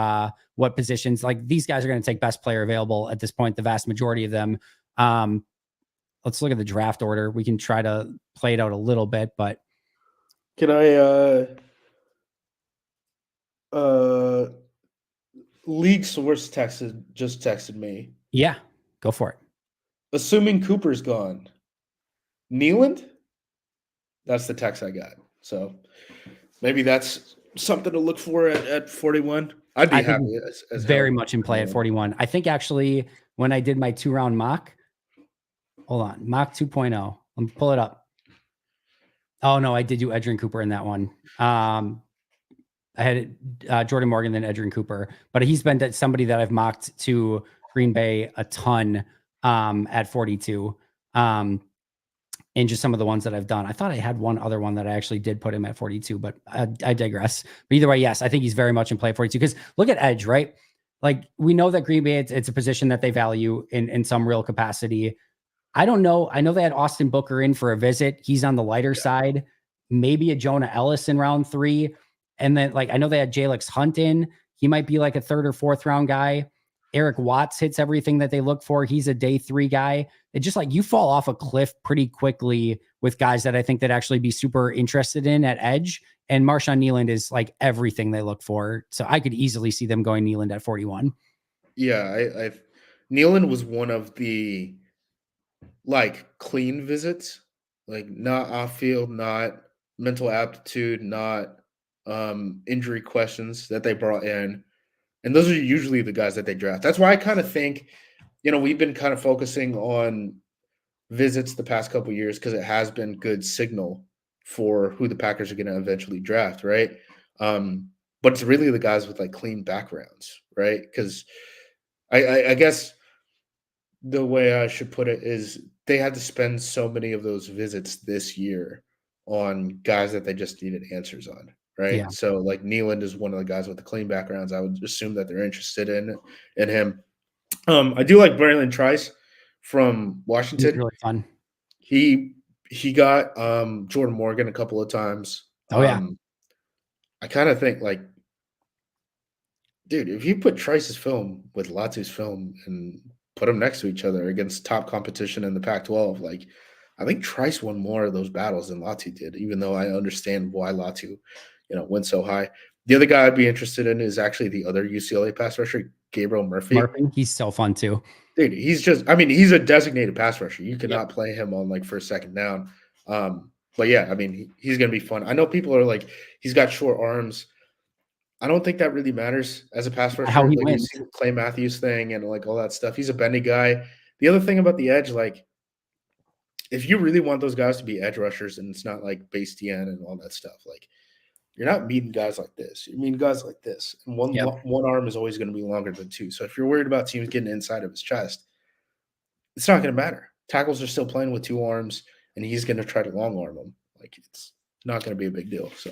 what positions. Like these guys are going to take best player available at this point, the vast majority of them. Let's look at the draft order. We can try to play it out a little bit, but can I league source just texted me. yeah, go for it. Assuming Cooper's gone, Nealand? That's the text I got. So maybe that's something to look for at 41. I'd be happy as very hell. much in play at 41. I think actually when I did my 2-round mock, hold on, mock 2.0. Let me pull it up. Oh no, I did do Edrin Cooper in that one. I had Jordan Morgan, then Edrin Cooper, but he's been somebody that I've mocked to Green Bay a ton at 42. And just some of the ones that I've done. I thought I had one other one that I actually did put him at 42, but I digress. But either way, yes, I think he's very much in play at 42 because look at edge, right? Like we know that Green Bay, it's a position that they value in some real capacity. I don't know. I know they had Austin Booker in for a visit. He's on the lighter side, maybe a Jonah Ellis in round 3. And then like, I know they had Jalix Hunt in. He might be like a 3rd or 4th round guy. Eric Watts hits everything that they look for. He's a day 3 guy. It's just like you fall off a cliff pretty quickly with guys that I think that actually be super interested in at edge. And Marshawn Nealand is like everything they look for. So I could easily see them going Nealand at 41. Yeah, Nealand was one of the like clean visits, like not off field, not mental aptitude, not injury questions that they brought in. And those are usually the guys that they draft. That's why I kind of think, we've been kind of focusing on visits the past couple of years because it has been good signal for who the Packers are going to eventually draft, right? But it's really the guys with like clean backgrounds, right? Because I guess the way I should put it is they had to spend so many of those visits this year on guys that they just needed answers on, right? Yeah. So like Nealand is one of the guys with the clean backgrounds. I would assume that they're interested in him. I do like Braylon Trice from He's Washington. really fun. He got Jordan Morgan a couple of times. Oh, yeah. I kind of think like, dude, if you put Trice's film with Latu's film and put them next to each other against top competition in the Pac-12, like I think Trice won more of those battles than Latu did, even though I understand why Latu, went so high. The other guy I'd be interested in is actually the other UCLA pass rusher, Gabriel Murphy. He's so fun too. Dude, he's a designated pass rusher. You cannot play him on like first, second down. But yeah, I mean, he's going to be fun. I know people are like, he's got short arms. I don't think that really matters as a pass rusher. How he like wins. you see the Clay Matthews thing and like all that stuff. He's a bendy guy. The other thing about the edge, like if you really want those guys to be edge rushers and it's not like base DN and all that stuff, like you're not meeting guys like this. You're meeting guys like this. And one arm is always going to be longer than 2. So if you're worried about teams getting inside of his chest, it's not going to matter. Tackles are still playing with 2 arms, and he's going to try to long arm them. Like it's not going to be a big deal. So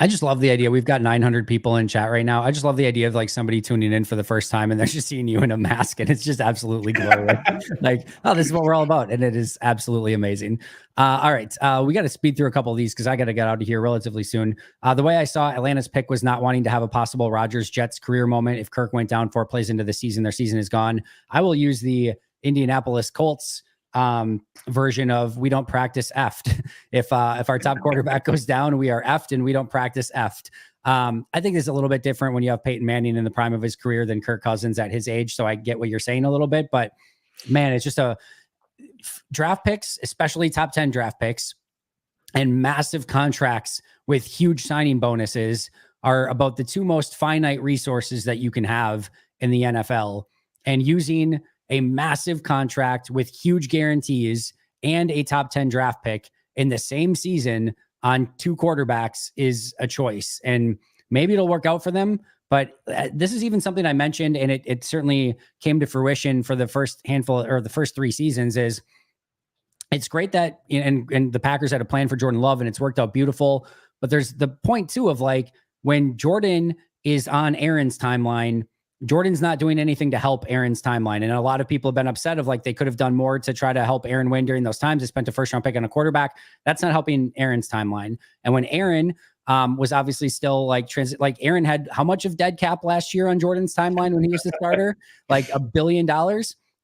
I just love the idea. We've got 900 people in chat right now. I just love the idea of like somebody tuning in for the first time and they're just seeing you in a mask and it's just absolutely glorious. Like, oh, this is what we're all about. And it is absolutely amazing. All right. We got to speed through a couple of these because I got to get out of here relatively soon. The way I saw Atlanta's pick was not wanting to have a possible Rodgers Jets career moment. If Kirk went down 4 plays into the season, their season is gone. I will use the Indianapolis Colts version of we don't practice effed. If our top quarterback goes down, we are effed and we don't practice effed. I think it's a little bit different when you have Peyton Manning in the prime of his career than Kirk Cousins at his age. So I get what you're saying a little bit, but man, it's just a draft picks, especially top 10 draft picks and massive contracts with huge signing bonuses are about the 2 most finite resources that you can have in the NFL. And using a massive contract with huge guarantees and a top 10 draft pick in the same season on 2 quarterbacks is a choice. And maybe it'll work out for them. But this is even something I mentioned, and it certainly came to fruition for the first handful or the first 3 seasons is it's great that, and the Packers had a plan for Jordan Love and it's worked out beautiful. But there's the point too of like when Jordan is on Aaron's timeline, Jordan's not doing anything to help Aaron's timeline. And a lot of people have been upset of like, they could have done more to try to help Aaron win during those times. They spent a first round pick on a quarterback. That's not helping Aaron's timeline. And when Aaron was obviously still like like Aaron had how much of dead cap last year on Jordan's timeline when he was the starter, like $1 billion.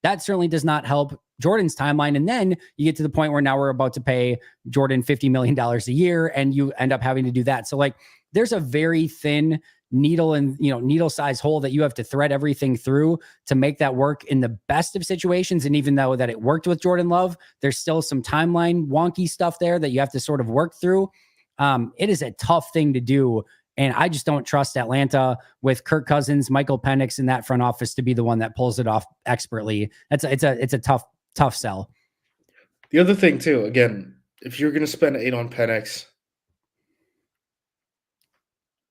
That certainly does not help Jordan's timeline. And then you get to the point where now we're about to pay Jordan $50 million a year and you end up having to do that. So like there's a very thin needle and needle size hole that you have to thread everything through to make that work in the best of situations. And even though that it worked with Jordan Love, there's still some timeline wonky stuff there that you have to sort of work through. It is a tough thing to do. And I just don't trust Atlanta with Kirk Cousins, Michael Penix in that front office to be the one that pulls it off expertly. It's a tough sell. The other thing too, again, if you're going to spend 8 on Penix,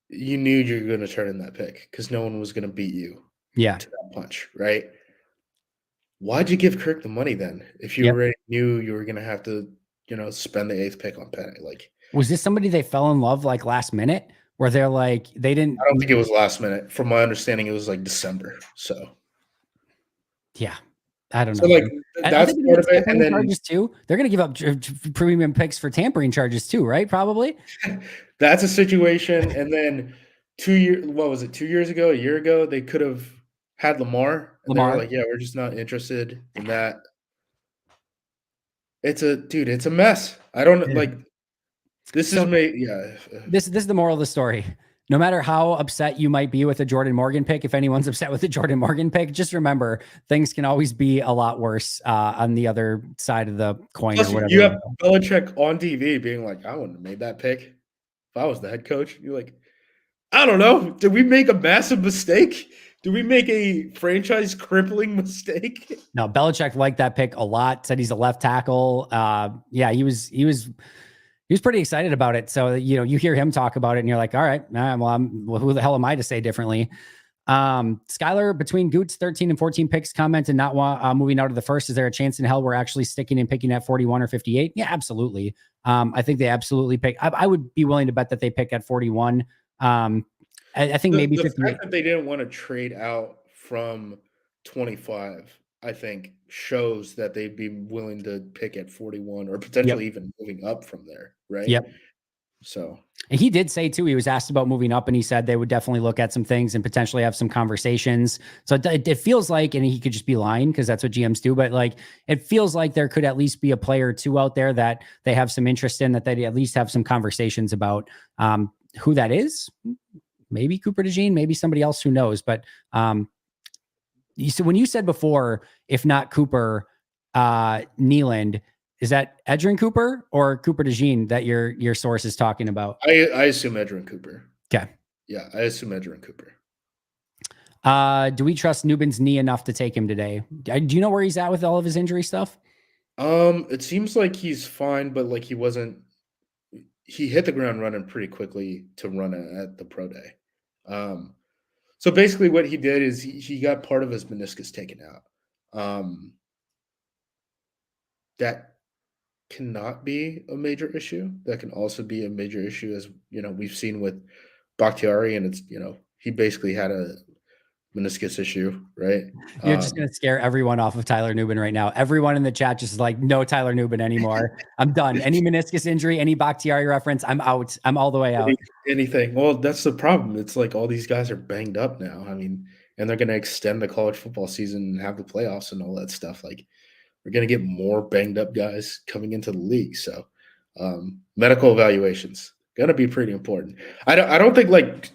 you knew you were going to turn in that pick because no one was going to beat you to that punch, right? Why'd you give Kirk the money then if you already knew you were going to have to, spend the 8th pick on Penix? Like, was this somebody they fell in love like last minute where they're like, they didn't? I don't think it was last minute. From my understanding, it was like December. So, yeah. I don't know. So, like, that's part of it. And then charges too. They're going to give up premium picks for tampering charges too, right? Probably. That's a situation. And then 2 years, what was it? 2 years ago, a year ago, they could have had Lamar. And they were like, yeah, we're just not interested in that. It's a mess. I don't like. This is This is the moral of the story. No matter how upset you might be with a Jordan Morgan pick, if anyone's upset with the Jordan Morgan pick, just remember things can always be a lot worse on the other side of the coin. Plus, or whatever. You have Belichick on TV being like, I wouldn't have made that pick if I was the head coach. You're like, I don't know. Did we make a massive mistake? Did we make a franchise crippling mistake? No, Belichick liked that pick a lot. Said he's a left tackle. Yeah, he was pretty excited about it. So, you hear him talk about it and you're like, all right, well, who the hell am I to say differently? Skylar, between Goots 13 and 14 picks, commented not moving out of the first. Is there a chance in hell we're actually sticking and picking at 41 or 58? Yeah, absolutely. I think they absolutely pick. I would be willing to bet that they pick at 41. I think maybe the 58. fact that they didn't want to trade out from 25, I think shows that they'd be willing to pick at 41 or potentially even moving up from there, right? Yep. So, and he did say too, he was asked about moving up and he said they would definitely look at some things and potentially have some conversations. So it feels like, and he could just be lying because that's what GMs do, but like, it feels like there could at least be a player or two out there that they have some interest in, that they at least have some conversations about. Who that is, maybe Cooper DeJean, maybe somebody else, who knows. But so when you said before, if not Cooper, Nealand, is that Edgerrin Cooper or Cooper DeJean that your source is talking about? I assume Edgerrin Cooper. Okay. Yeah, I assume Edgerrin Cooper. Do we trust Nubin's knee enough to take him today? Do you know where he's at with all of his injury stuff? It seems like he's fine, but like he hit the ground running pretty quickly to run at the pro day. So basically what he did is he got part of his meniscus taken out. That cannot be a major issue. That can also be a major issue, as we've seen with Bakhtiari, and it's he basically had a meniscus issue, right? You're just going to scare everyone off of Tyler Nubin right now. Everyone in the chat just is like, no Tyler Nubin anymore. I'm done. Any meniscus injury, any Bakhtiari reference, I'm out. I'm all the way out. Anything. Well, that's the problem. It's like all these guys are banged up now. I mean, and they're going to extend the college football season and have the playoffs and all that stuff. Like, we're going to get more banged up guys coming into the league. So, medical evaluations going to be pretty important. I don't think like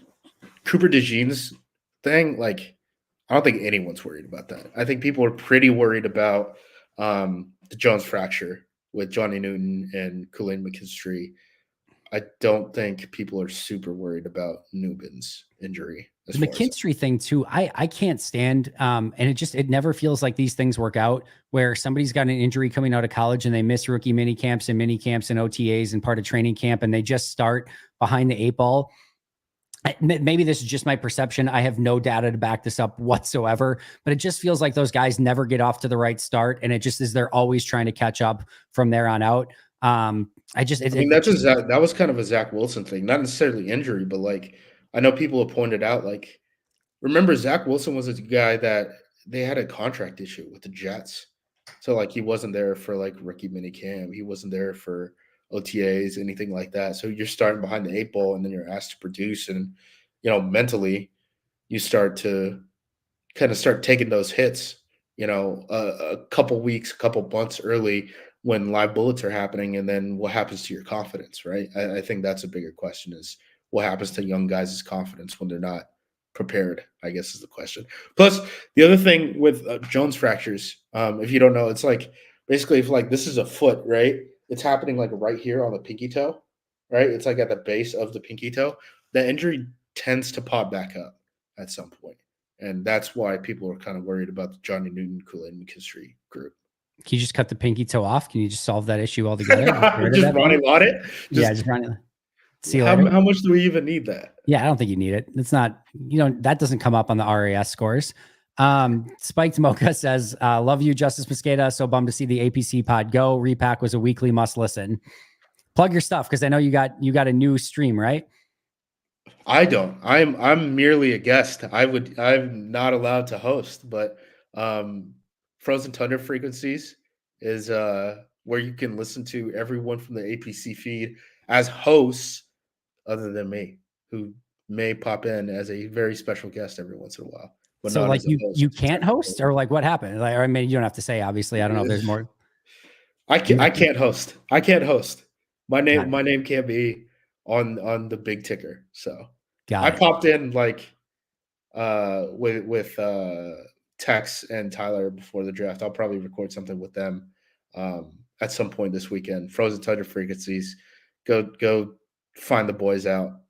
Cooper DeJean's thing. Like, I don't think anyone's worried about that. I think people are pretty worried about the Jones fracture with Johnny Newton and Kool-Aid McKinstry. I don't think people are super worried about Nubin's injury. The McKinstry thing too, I can't stand, and it never feels like these things work out where somebody's got an injury coming out of college and they miss rookie mini camps and OTAs and part of training camp, and they just start behind the 8 ball. Maybe this is just my perception. I have no data to back this up whatsoever, but it just feels like those guys never get off to the right start, and it just is they're always trying to catch up from there on out. That was kind of a Zach Wilson thing, not necessarily injury, but like I know people have pointed out, like, remember Zach Wilson was a guy that they had a contract issue with the Jets, so like he wasn't there for like rookie minicamp, he wasn't there for OTAs, anything like that. So you're starting behind the 8 ball, and then you're asked to produce, and mentally you start taking those hits, a couple weeks, a couple months early when live bullets are happening, and then what happens to your confidence, right? I think that's a bigger question, is what happens to young guys' confidence when they're not prepared, I guess, is the question. Plus, the other thing with Jones fractures, if you don't know, it's like basically if like this is a foot, right? It's happening like right here on the pinky toe, right? It's like at the base of the pinky toe. The injury tends to pop back up at some point. And that's why people are kind of worried about the Johnny Newton, Kool-Aid McKinstry group. Can you just cut the pinky toe off? Can you just solve that issue altogether? Just running on it? Just running. How much do we even need that? Yeah, I don't think you need it. It's not, that doesn't come up on the RAS scores. Spiked Mocha says, love you, Justice Mosqueda. So bummed to see the APC pod go. Repack was a weekly must listen. Plug your stuff, because I know you got a new stream, right? I don't. I'm merely a guest. I'm not allowed to host, but Frozen Thunder Frequencies is where you can listen to everyone from the APC feed as hosts, other than me, who may pop in as a very special guest every once in a while. But so like you can't host, or like what happened? Like, I mean, you don't have to say, obviously. I don't know if there's more. I can't host. My name can't be on the big ticker. So I popped in like with Tex and Tyler before the draft. I'll probably record something with them at some point this weekend. Frozen Thunder Frequencies. Go find the boys out.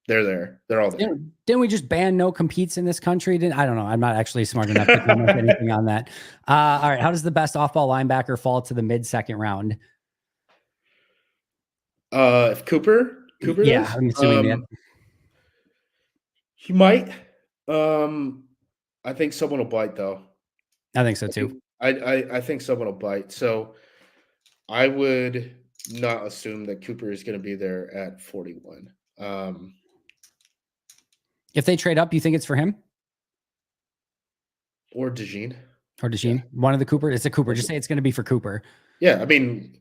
They're there. They're all there. Didn't we just ban no competes in this country? I don't know. I'm not actually smart enough to comment anything on that. All right. How does the best off-ball linebacker fall to the mid-second round? If Cooper yeah, does? I'm assuming that. He might. I think someone will bite, though. I think so too. I think someone will bite. So I would not assume that Cooper is going to be there at 41. If they trade up, you think it's for him? Or DeJean. Yeah. One of the Cooper. It's a Cooper. Just say it's going to be for Cooper. Yeah, I mean,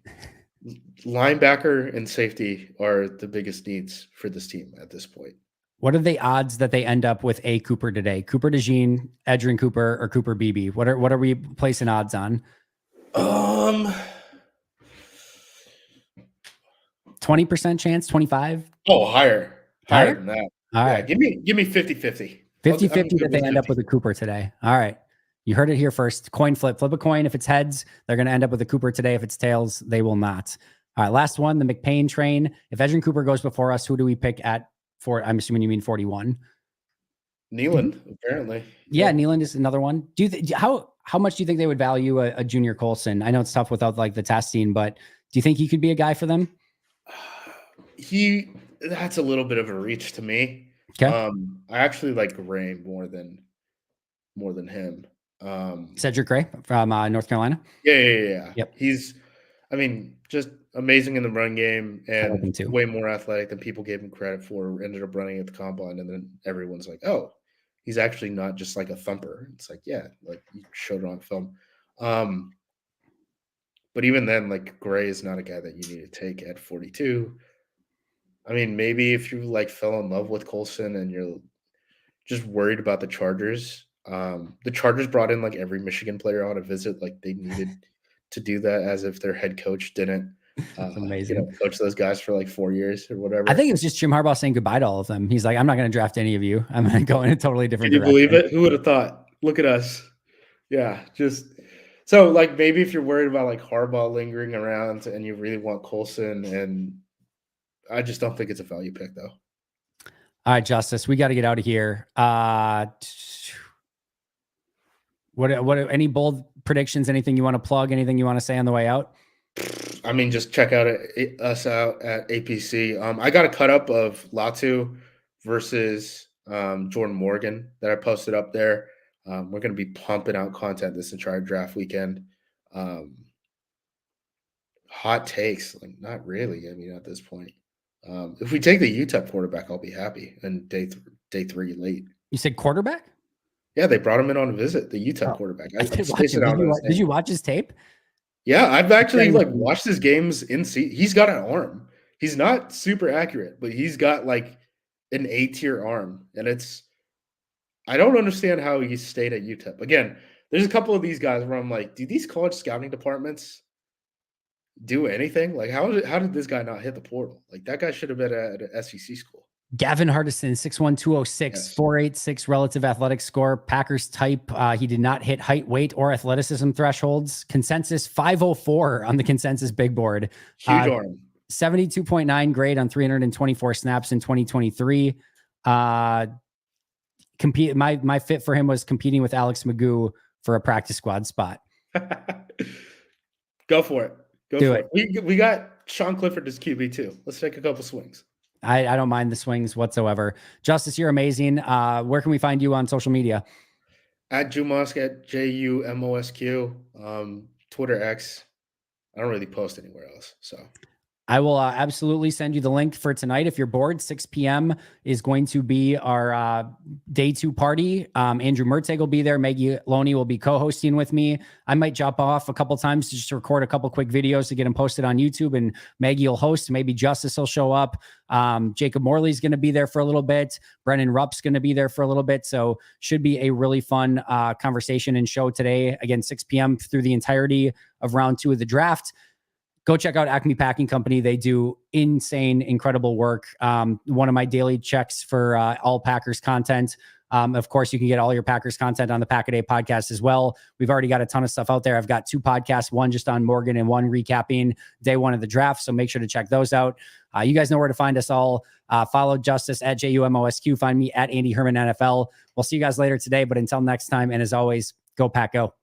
linebacker and safety are the biggest needs for this team at this point. What are the odds that they end up with a Cooper today? Cooper DeJean, Edgerrin Cooper, or Cooper Beebe? What are we placing odds on? 20% chance, 25? Oh, higher than that. All right. Give me 50-50. 50-50 that they end up with a Cooper today. All right. You heard it here first. Coin flip. Flip a coin. If it's heads, they're going to end up with a Cooper today. If it's tails, they will not. All right. Last one, the McPayne train. If Edgerrin Cooper goes before us, who do we pick at 4? I'm assuming you mean 41. Nealand, apparently. Yeah, Nealand is another one. How much do you think they would value a Junior Colson? I know it's tough without like the testing, but do you think he could be a guy for them? That's a little bit of a reach to me. Okay. I actually like Gray more than him. Cedric Gray from North Carolina. Yeah. Yep. I mean, just amazing in the run game I like him and too. way more athletic than people gave him credit for. Ended up running at the combine, and then everyone's like, "Oh, he's actually not just like a thumper." It's like, yeah, like you showed it on film. Um, but even then, like Gray is not a guy that you need to take at 42. I mean, maybe if you like fell in love with Colson and you're just worried about the Chargers brought in like every Michigan player on a visit, like they needed to do that as if their head coach didn't, It's amazing. coach those guys for like 4 years or I think whatever. it was just Jim Harbaugh saying goodbye to all of them. He's like, I'm not going to draft any of you. I'm going to go in a totally different Can you believe direction. it? Who would have thought? Look at us. Yeah, just so like maybe if you're worried about like Harbaugh lingering around and you really want Colson, and I just don't think it's a value pick though. All right, Justice, we got to get out of here. What any bold predictions, anything you want to plug, anything you want to say on the way out? I mean, just check us out at APC. I got a cut up of Latu versus Jordan Morgan that I posted up there. We're going to be pumping out content this entire draft weekend. Hot takes, like not really. I mean, at this point, if we take the UTEP quarterback, I'll be happy. And day 3 late. You said quarterback? Yeah, they brought him in on a visit. The UTEP Oh, quarterback. I did watch him. Did you watch his tape? Yeah, I've actually like watched his games in seat. He's got an arm. He's not super accurate, but he's got like an A-tier arm, and I don't understand how he stayed at UTEP. Again, there's a couple of these guys where I'm like, do these college scouting departments do anything? Like, how did this guy not hit the portal? Like, that guy should have been at an SEC school. Gavin Hardison, 6'1", 206, yes. 4.86 relative athletic score. Packers type. He did not hit height, weight, or athleticism thresholds. Consensus 504 on the consensus big board. Huge arm. 72.9 grade on 324 snaps in 2023. My fit for him was competing with Alex Magoo for a practice squad spot. Go for it. Go for it. We got Sean Clifford as QB too. Let's take a couple swings. I don't mind the swings whatsoever. Justice, you're amazing. Where can we find you on social media? At Jumosq, at JUMOSQ, Twitter X. I don't really post anywhere else. So I will absolutely send you the link for tonight. If you're bored, 6 p.m. is going to be our day 2 party. Andrew Mertzeg will be there. Maggie Loney will be co-hosting with me. I might drop off a couple times to just record a couple quick videos to get them posted on YouTube, and Maggie will host. Maybe Justice will show up. Jacob Morley's going to be there for a little bit. Brennan Rupp's going to be there for a little bit. So should be a really fun conversation and show today. Again, 6 p.m. through the entirety of round 2 of the draft. Go check out Acme Packing Company. They do insane, incredible work. One of my daily checks for all Packers content. Of course, you can get all your Packers content on the Pack a Day podcast as well. We've already got a ton of stuff out there. I've got 2 podcasts, one just on Morgan and one recapping day 1 of the draft. So make sure to check those out. You guys know where to find us all. Follow Justice at JUMOSQ. Find me at Andy Herman NFL. We'll see you guys later today. But until next time, and as always, go Pack Go.